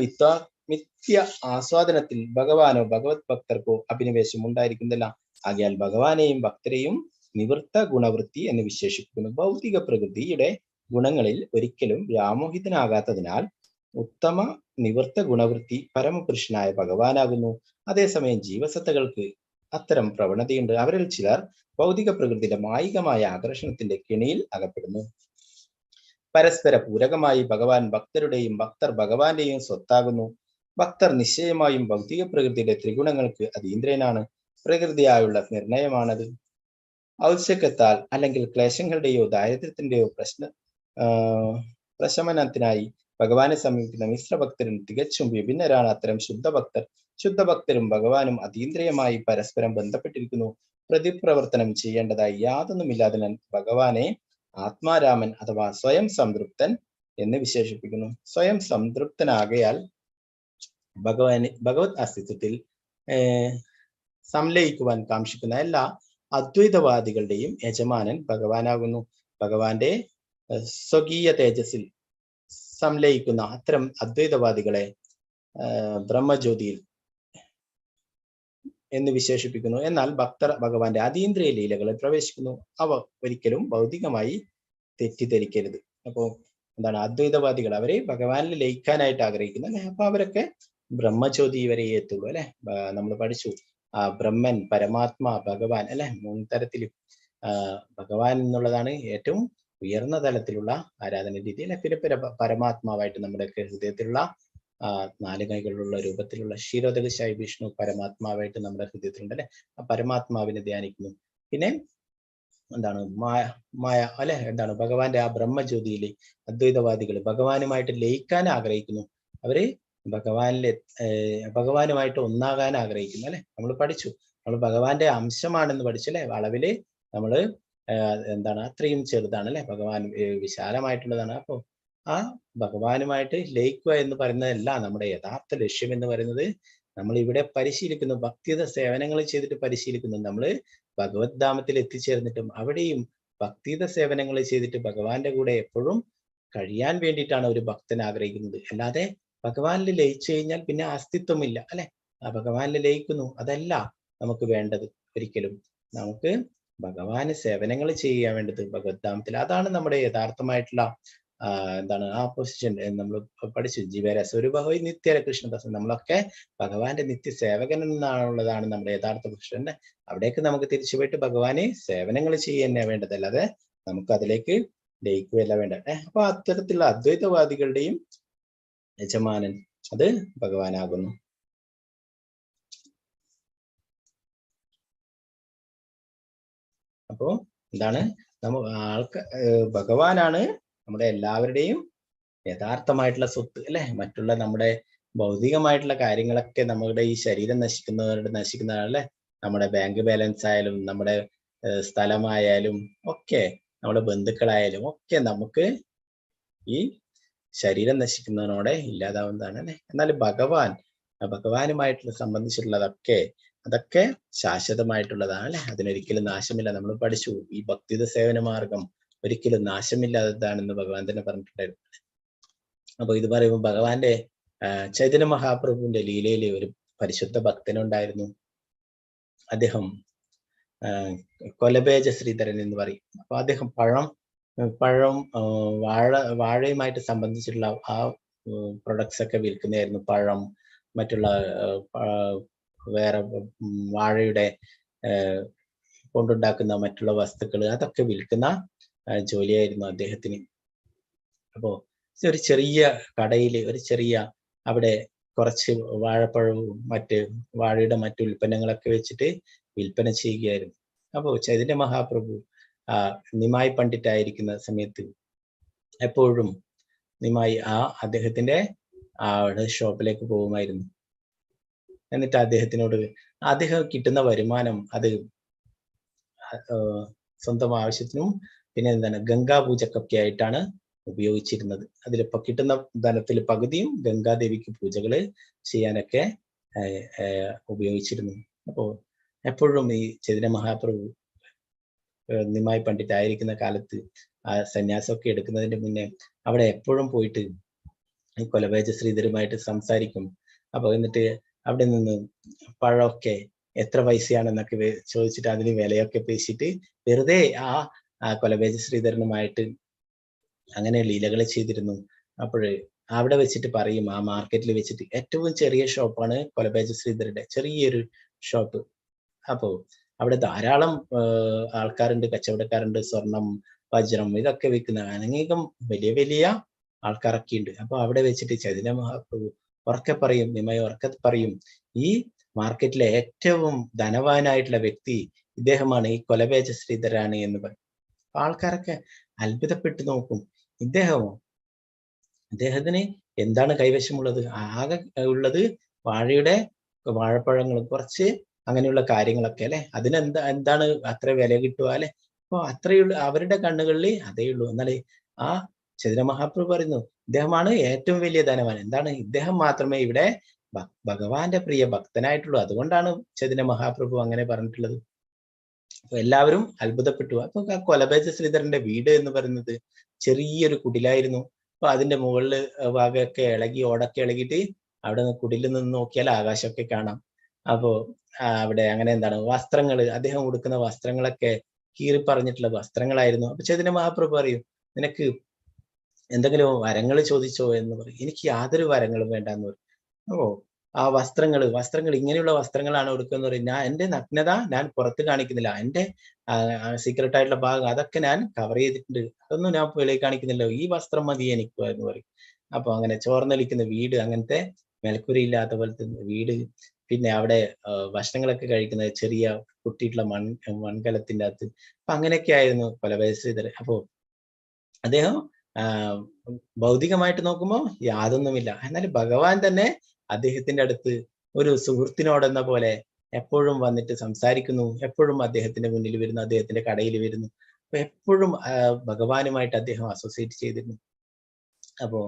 മിഥ്യ ആസ്വാദനത്തിൽ ഭഗവാനോ ഭഗവത് ഭക്തർക്കോ അഭിനിവേശം ഉണ്ടായിരിക്കുന്നില്ല. ആകയാൽ ഭഗവാനെയും ഭക്തരെയും നിവൃത്ത ഗുണവൃത്തി എന്ന് വിശേഷിപ്പിക്കുന്നു. ഭൗതിക പ്രകൃതിയുടെ ഗുണങ്ങളിൽ ഒരിക്കലും വ്യാമോഹിതനാകാത്തതിനാൽ ഉത്തമ നിവൃത്ത ഗുണവൃത്തി പരമപുരുഷനായ ഭഗവാനാകുന്നു. അതേസമയം ജീവസത്തകൾക്ക് അത്തരം പ്രവണതയുണ്ട്. അവരിൽ ചിലർ ഭൗതിക പ്രകൃതിയുടെ മായികമായ ആകർഷണത്തിന്റെ കെണിയിൽ അകപ്പെടുന്നു. പരസ്പര പൂരകമായി ഭഗവാൻ ഭക്തരുടെയും ഭക്തർ ഭഗവാന്റെയും സ്വത്താകുന്നു. ഭക്തർ നിശ്ചയമായും ഭൗതിക പ്രകൃതിയുടെ ത്രിഗുണങ്ങൾക്ക് അതീന്ദ്രനാണ്. പ്രകൃതിയായുള്ള നിർണയമാണത്. ഔത്സുക്യത്താൽ അല്ലെങ്കിൽ ക്ലേശങ്ങളുടെയോ ദാരിദ്ര്യത്തിന്റെയോ പ്രശമനത്തിനായി ഭഗവാനെ സമീപിക്കുന്ന മിശ്രഭക്തരും തികച്ചും വിഭിന്നരാണ് അത്തരം ശുദ്ധഭക്തർ. ശുദ്ധഭക്തരും ഭഗവാനും അതീന്ദ്രിയമായി പരസ്പരം ബന്ധപ്പെട്ടിരിക്കുന്നു. പ്രതിപ്രവർത്തനം ചെയ്യേണ്ടതായി യാതൊന്നുമില്ലാതിനാൽ ഭഗവാനെ ആത്മാരാമൻ അഥവാ സ്വയം സംതൃപ്തൻ എന്ന് വിശേഷിപ്പിക്കുന്നു. സ്വയം സംതൃപ്തനാകയാൽ ഭഗവത് അസ്തിത്വത്തിൽ സംലയിക്കുവാൻ കാക്ഷിക്കുന്ന എല്ലാ അദ്വൈതവാദികളുടെയും യജമാനൻ ഭഗവാനാകുന്നു. ഭഗവാന്റെ സ്വകീയ തേജസ്സിൽ സംലയിക്കുന്ന അത്തരം അദ്വൈതവാദികളെ ബ്രഹ്മജ്യോതിയിൽ എന്ന് വിശേഷിപ്പിക്കുന്നു. എന്നാൽ ഭക്തർ ഭഗവാന്റെ അതീന്ദ്രിയ ലീലകളിൽ പ്രവേശിക്കുന്നു. അവ ഒരിക്കലും ഭൗതികമായി തെറ്റിദ്ധരിക്കരുത്. അപ്പോ എന്താണ് അദ്വൈതവാദികൾ? അവരെ ഭഗവാനിൽ ലയിക്കാനായിട്ട് ആഗ്രഹിക്കുന്നു അല്ലെ. അപ്പൊ അവരൊക്കെ ബ്രഹ്മജ്യോതി വരെ എത്തുള്ളൂ അല്ലെ. നമ്മൾ പഠിച്ചു ബ്രഹ്മൻ, പരമാത്മാ, ഭഗവാൻ അല്ലെ. 3 തരത്തിൽ ഭഗവാൻ എന്നുള്ളതാണ് ഏറ്റവും ഉയർന്ന തലത്തിലുള്ള ആരാധന രീതി അല്ലെ. പിന്നെ പരമാത്മാവായിട്ട് നമ്മുടെ ഹൃദയത്തിലുള്ള 4 കൈകളുള്ള രൂപത്തിലുള്ള ക്ഷീരോദകശായി വിഷ്ണു പരമാത്മാവായിട്ട് നമ്മുടെ ഹൃദയത്തിലുണ്ട് അല്ലെ. ആ പരമാത്മാവിനെ ധ്യാനിക്കുന്നു. പിന്നെ എന്താണ് മായ അല്ലെ. എന്താണ് ഭഗവാന്റെ ആ ബ്രഹ്മജ്യോതിയിലെ അദ്വൈതവാദികൾ ഭഗവാനുമായിട്ട് ലയിക്കാൻ ആഗ്രഹിക്കുന്നു. അവര് ഭഗവാനുമായിട്ട് ഒന്നാകാൻ ആഗ്രഹിക്കുന്നു അല്ലെ. നമ്മൾ പഠിച്ചു, നമ്മൾ ഭഗവാന്റെ അംശമാണെന്ന് പഠിച്ചു അല്ലെ. അളവില് നമ്മള് എന്താണ് അത്രയും ചെറുതാണ് അല്ലെ. ഭഗവാൻ വിശാലമായിട്ടുള്ളതാണ്. അപ്പോ ആ ഭഗവാനുമായിട്ട് ലയിക്കുക എന്ന് പറയുന്നതല്ല നമ്മുടെ യഥാർത്ഥ ലക്ഷ്യം എന്ന് പറയുന്നത്. നമ്മൾ ഇവിടെ പരിശീലിക്കുന്നു, ഭക്തിയുത സേവനങ്ങൾ ചെയ്തിട്ട് പരിശീലിക്കുന്നു. നമ്മൾ ഭഗവത് ധാമത്തിൽ എത്തിച്ചേർന്നിട്ടും അവിടെയും ഭക്തിയുത സേവനങ്ങൾ ചെയ്തിട്ട് ഭഗവാന്റെ കൂടെ എപ്പോഴും കഴിയാൻ വേണ്ടിയിട്ടാണ് ഒരു ഭക്തൻ ആഗ്രഹിക്കുന്നത്. അല്ലാതെ ഭഗവാനിൽ ലയിച്ചു കഴിഞ്ഞാൽ പിന്നെ അസ്തിത്വമില്ല അല്ലെ. ആ ഭഗവാനിൽ ലയിക്കുന്നു, അതല്ല നമുക്ക് വേണ്ടത്. ഒരിക്കലും നമുക്ക് ഭഗവാന് സേവനങ്ങൾ ചെയ്യാൻ വേണ്ടത് ഭഗവത് ധാമത്തിൽ. അതാണ് നമ്മുടെ യഥാർത്ഥമായിട്ടുള്ള എന്താണ് ആ പൊസിഷൻ. നമ്മൾ പഠിച്ചു ജീവരസ്വരൂപഹോയ് നിത്യ കൃഷ്ണദാസൻ. നമ്മളൊക്കെ ഭഗവാന്റെ നിത്യ സേവകൻ എന്നാണുള്ളതാണ് നമ്മുടെ യഥാർത്ഥ പൊസിഷൻ. അവിടേക്ക് നമുക്ക് തിരിച്ചു പോയിട്ട് ഭഗവാന് സേവനങ്ങൾ ചെയ്യുക വേണ്ടത്, അല്ലാതെ നമുക്ക് അതിലേക്ക് ലയിക്കുകയല്ല വേണ്ടത്. അപ്പൊ അത്തരത്തിലുള്ള അദ്വൈതവാദികളുടെയും യജമാനൻ അത് ഭഗവാനാകുന്നു. അപ്പോ എന്താണ് ഭഗവാനാണ് നമ്മുടെ എല്ലാവരുടെയും യഥാർത്ഥമായിട്ടുള്ള സ്വത്ത് അല്ലെ. മറ്റുള്ള നമ്മുടെ ഭൗതികമായിട്ടുള്ള കാര്യങ്ങളൊക്കെ നമ്മുടെ ഈ ശരീരം നശിക്കുന്നതല്ലേ. നമ്മുടെ ബാങ്ക് ബാലൻസ് ആയാലും നമ്മുടെ സ്ഥലമായാലും ഒക്കെ നമ്മുടെ ബന്ധുക്കളായാലും ഒക്കെ നമുക്ക് ഈ ശരീരം നശിക്കുന്നതിനോടെ ഇല്ലാതാവുന്നതാണ് അല്ലെ. എന്നാൽ ഭഗവാനുമായിട്ടുള്ള അതൊക്കെ ശാശ്വതമായിട്ടുള്ളതാണ് അല്ലെ. അതിനൊരിക്കലും നാശമില്ല. നമ്മൾ പഠിച്ചു ഈ ഭക്തിയുത സേവന മാർഗം ഒരിക്കലും നാശമില്ലാത്തതാണെന്ന് ഭഗവാൻ തന്നെ പറഞ്ഞിട്ടുണ്ടായിരുന്നു. അപ്പൊ ഇത് പറയുമ്പോൾ ഭഗവാന്റെ ചൈതന്യ മഹാപ്രഭുവിന്റെ ലീലയിലെ ഒരു പരിശുദ്ധ ഭക്തനുണ്ടായിരുന്നു. അദ്ദേഹം കൊലബേജ ശ്രീധരൻ എന്ന് പറയും. അപ്പൊ അദ്ദേഹം പഴം വാഴയുമായിട്ട് സംബന്ധിച്ചിട്ടുള്ള ആ പ്രൊഡക്ട്സ് ഒക്കെ വിൽക്കുന്നതായിരുന്നു. പഴം, മറ്റുള്ള വേറെ വാഴയുടെ കൊണ്ടുണ്ടാക്കുന്ന മറ്റുള്ള വസ്തുക്കൾ, അതൊക്കെ വിൽക്കുന്ന ജോലിയായിരുന്നു അദ്ദേഹത്തിന്. അപ്പോ ഒരു ചെറിയ കടയിൽ അവിടെ കുറച്ച് വാഴപ്പഴവും വാഴയുടെ മറ്റു ഉൽപ്പന്നങ്ങളൊക്കെ വെച്ചിട്ട് വിൽപ്പന ചെയ്യുകയായിരുന്നു. അപ്പോ ചൈതന്യ മഹാപ്രഭു നിമായി പണ്ഡിറ്റായിരിക്കുന്ന സമയത്ത് എപ്പോഴും നിമായി അദ്ദേഹത്തിന്റെ ഷോപ്പിലേക്ക് പോകുമായിരുന്നു. എന്നിട്ട് അദ്ദേഹം കിട്ടുന്ന വരുമാനം അത് സ്വന്തം ആവശ്യത്തിനും പിന്നെ ഗംഗാ പൂജക്കൊക്കെ ആയിട്ടാണ് ഉപയോഗിച്ചിരുന്നത്. അതിലിപ്പോ കിട്ടുന്ന ധനത്തിൽ പകുതിയും ഗംഗാദേവിക്ക് പൂജകള് ചെയ്യാനൊക്കെ ഉപയോഗിച്ചിരുന്നു. അപ്പോ എപ്പോഴും ഈ ചൈതന്യ മഹാപ്രഭു നിമായി പണ്ഡിറ്റായിരിക്കുന്ന കാലത്ത് സന്യാസമൊക്കെ എടുക്കുന്നതിന് മുന്നേ അവിടെ എപ്പോഴും പോയിട്ട് ഈ കൊലബേജ ശ്രീധരുമായിട്ട് സംസാരിക്കും. അപ്പൊ എന്നിട്ട് അവിടെ നിന്ന് പഴമൊക്കെ എത്ര പൈസയാണെന്നൊക്കെ ചോദിച്ചിട്ട് അതിന് വിലയൊക്കെ പേശിയിട്ട് വെറുതെ ആ കൊലബേജ ശ്രീധരനുമായിട്ട് അങ്ങനെ ലീലകൾ ചെയ്തിരുന്നു. അപ്പോൾ അവിടെ വെച്ചിട്ട് പറയും, ആ മാർക്കറ്റിൽ വെച്ചിട്ട് ഏറ്റവും ചെറിയ ഷോപ്പാണ് കൊലബേജ ശ്രീധരന്റെ ചെറിയൊരു ഷോപ്പ്. അപ്പോ അവിടെ ധാരാളം ആൾക്കാരുണ്ട്, കച്ചവടക്കാരുണ്ട്, സ്വർണം, വജ്രം ഇതൊക്കെ വിൽക്കുന്ന അനേകം വലിയ വലിയ ആൾക്കാരൊക്കെ ഉണ്ട്. അപ്പൊ അവിടെ വെച്ചിട്ട് ചൈതന്യ മഹാപ്രഭു ഉറക്കെ പറയും, ഈ മാർക്കറ്റിലെ ഏറ്റവും ധനവാനായിട്ടുള്ള വ്യക്തി ഇദ്ദേഹമാണ്, ഈ കൊലബേജ ശ്രീധരാണ് എന്ന് പറയും. ആൾക്കാരൊക്കെ അത്ഭുതപ്പെട്ടു നോക്കും, ഇദ്ദേഹത്തിന് എന്താണ് കൈവശമുള്ളത്? ആകെ ഉള്ളത് വാഴപ്പഴങ്ങളും കുറച്ച് അങ്ങനെയുള്ള കാര്യങ്ങളൊക്കെ അല്ലെ. എന്താണ് അത്ര വില കിട്ടുക അല്ലെ? അപ്പൊ അത്രയുള്ള അവരുടെ കണ്ണുകളിൽ അതേ ഉള്ളൂ. എന്നാല് ആ ചൈതന്യ മഹാപ്രഭു പറയുന്നു, ഇദ്ദേഹമാണ് ഏറ്റവും വലിയ ധനവാൻ. എന്താണ്? ഇദ്ദേഹം മാത്രമേ ഇവിടെ ഭഗവാന്റെ പ്രിയ ഭക്തനായിട്ടുള്ളൂ. അതുകൊണ്ടാണ് ചൈതന്യ മഹാപ്രഭു അങ്ങനെ പറഞ്ഞിട്ടുള്ളത്. അപ്പൊ എല്ലാവരും അത്ഭുതപ്പെട്ടു. അപ്പൊ കൊലബേജ ശ്രീധരന്റെ വീട് എന്ന് പറയുന്നത് ചെറിയൊരു കുടിലായിരുന്നു. അപ്പൊ അതിന്റെ മുകളിൽ ഭാഗമൊക്കെ ഓടൊക്കെ ഇളകിയിട്ട് അവിടെ കുടിലിൽ നിന്ന് നോക്കിയാൽ ആകാശമൊക്കെ കാണാം. അപ്പോ അവിടെ അങ്ങനെ വസ്ത്രങ്ങള്, അദ്ദേഹം ഉടുക്കുന്ന വസ്ത്രങ്ങളൊക്കെ കീറിപ്പറഞ്ഞിട്ടുള്ള വസ്ത്രങ്ങളായിരുന്നു. അപ്പൊ ചൈതന്യ മഹാപ്രഭു പറയും, നിനക്ക് എന്തെങ്കിലും വരങ്ങൾ ചോദിച്ചോ എന്ന് പറയും. എനിക്ക് യാതൊരു വരങ്ങളും വേണ്ടെന്ന് പറയും. അപ്പോ ആ വസ്ത്രങ്ങൾ ഇങ്ങനെയുള്ള വസ്ത്രങ്ങളാണ് ഉടുക്കുന്നത് പറയും. എന്റെ നഗ്നത ഞാൻ പുറത്ത് കാണിക്കുന്നില്ല. എന്റെ സീക്രട്ട് ആയിട്ടുള്ള ഭാഗം അതൊക്കെ ഞാൻ കവർ ചെയ്തിട്ടുണ്ട്. അതൊന്നും ഞാൻ വെളിയിൽ കാണിക്കുന്നില്ല. ഈ വസ്ത്രം മതി എനിക്ക് എന്ന് പറയും. അപ്പൊ അങ്ങനെ ചോർന്നൊലിക്കുന്ന വീട്, അങ്ങനത്തെ മേൽക്കൂരയില്ലാത്ത പോലത്തെ വീട്, പിന്നെ അവിടെ ഭക്ഷണങ്ങളൊക്കെ കഴിക്കുന്നത് ചെറിയ കുട്ടിയിട്ടുള്ള മൺകലത്തിന്റെ അകത്ത്. അപ്പൊ അങ്ങനെയൊക്കെ ആയിരുന്നു കൊലബേജ ശ്രീധരൻ. അപ്പോ അദ്ദേഹം ഭൗതികമായിട്ട് നോക്കുമ്പോൾ യാതൊന്നുമില്ല. എന്നാൽ ഭഗവാൻ തന്നെ അദ്ദേഹത്തിന്റെ അടുത്ത് ഒരു സുഹൃത്തിനോടെന്ന പോലെ എപ്പോഴും വന്നിട്ട് സംസാരിക്കുന്നു, എപ്പോഴും അദ്ദേഹത്തിന്റെ മുന്നിൽ വരുന്നു, അദ്ദേഹത്തിന്റെ കടയിൽ വരുന്നു. അപ്പൊ എപ്പോഴും ഭഗവാനുമായിട്ട് അദ്ദേഹം അസോസിയേറ്റ് ചെയ്തിരുന്നു. അപ്പോ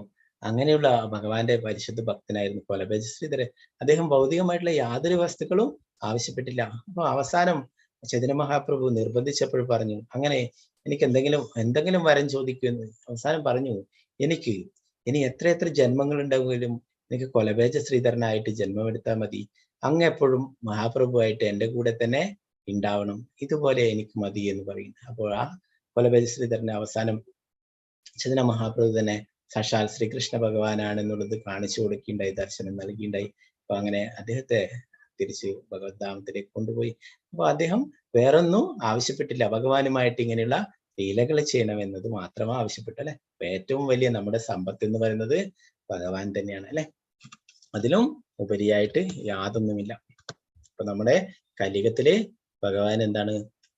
അങ്ങനെയുള്ള ഭഗവാന്റെ പരിശുദ്ധ ഭക്തനായിരുന്നു കൊലബേജ ശ്രീധരൻ. അദ്ദേഹം ഭൗതികമായിട്ടുള്ള യാതൊരു വസ്തുക്കളും ആവശ്യപ്പെട്ടില്ല. അപ്പൊ അവസാനം ചൈതന്യ മഹാപ്രഭു നിർബന്ധിച്ചപ്പോൾ പറഞ്ഞു, അങ്ങനെ എനിക്ക് എന്തെങ്കിലും വരം ചോദിക്കുമെന്ന്. അവസാനം പറഞ്ഞു, എനിക്ക് ഇനി എത്ര ജന്മങ്ങൾ ഉണ്ടാകുമെങ്കിലും എനിക്ക് കൊലബേജ ശ്രീധരനായിട്ട് ജന്മമെടുത്താൽ മതി. അങ്ങ് എപ്പോഴും മഹാപ്രഭുവായിട്ട് എൻ്റെ കൂടെ തന്നെ ഉണ്ടാവണം, ഇതുപോലെ എനിക്ക് മതി എന്ന് പറയുന്നു. അപ്പോൾ ആ കൊലബേജ ശ്രീധരന് അവസാനം ചൈതന്യ മഹാപ്രഭു തന്നെ സാക്ഷാൽ ശ്രീകൃഷ്ണ ഭഗവാനാണെന്നുള്ളത് കാണിച്ചു കൊടുക്കുകയുണ്ടായി, ദർശനം നൽകിയിട്ടുണ്ടായി. അപ്പൊ അങ്ങനെ അദ്ദേഹത്തെ തിരിച്ച് ഭഗവത്ധാമത്തിലേക്ക് കൊണ്ടുപോയി. അപ്പൊ അദ്ദേഹം വേറൊന്നും ആവശ്യപ്പെട്ടില്ല. ഭഗവാനുമായിട്ട് ഇങ്ങനെയുള്ള ലീലകൾ ചെയ്യണമെന്നത് മാത്രമേ ആവശ്യപ്പെട്ടു അല്ലെ. ഏറ്റവും വലിയ നമ്മുടെ സമ്പത്ത് എന്ന് പറയുന്നത് ഭഗവാൻ തന്നെയാണ് അല്ലെ. അതിലും ഉപരിയായിട്ട് യാതൊന്നുമില്ല. അപ്പൊ നമ്മുടെ കലിയുഗത്തില് ഭഗവാൻ എന്താണ്?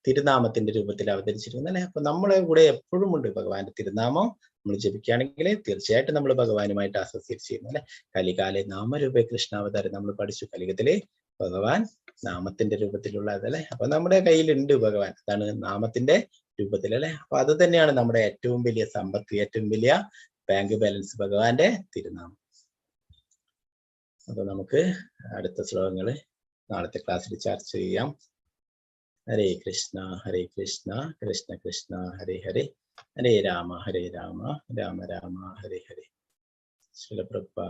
തിരുനാമത്തിന്റെ രൂപത്തിൽ അവതരിച്ചിരിക്കുന്നത് അല്ലെ. അപ്പൊ നമ്മളെ കൂടെ എപ്പോഴും ഉണ്ട് ഭഗവാന്റെ തിരുനാമം. നമ്മൾ ജപിക്കുകയാണെങ്കിൽ തീർച്ചയായിട്ടും നമ്മൾ ഭഗവാനുമായിട്ട് അസോസിയേറ്റ് ചെയ്യുന്നു അല്ലെ. കലികാലെ നാമരൂപേ കൃഷ്ണാവതാരം നമ്മൾ പഠിച്ചു. കലിയുഗത്തിലെ ഭഗവാൻ നാമത്തിന്റെ രൂപത്തിലുള്ളതല്ലേ. അപ്പൊ നമ്മുടെ കയ്യിലുണ്ട് ഭഗവാൻ, അതാണ് നാമത്തിന്റെ രൂപത്തിൽ അല്ലെ. അപ്പൊ അത് തന്നെയാണ് നമ്മുടെ ഏറ്റവും വലിയ സമ്പത്ത്, ഏറ്റവും വലിയ ബാങ്ക് ബാലൻസ്, ഭഗവാന്റെ തിരുനാമം. അപ്പൊ നമുക്ക് അടുത്ത ശ്ലോകങ്ങള് നാളത്തെ ക്ലാസ്സിൽ ചർച്ച ചെയ്യാം. ഹരേ കൃഷ്ണ കൃഷ്ണ കൃഷ്ണ ഹരേ ഹരേ, ഹരേ രാമ രാമ രാമ ഹരേ ഹരേ. ശ്രീല പ്രഭുപാദ.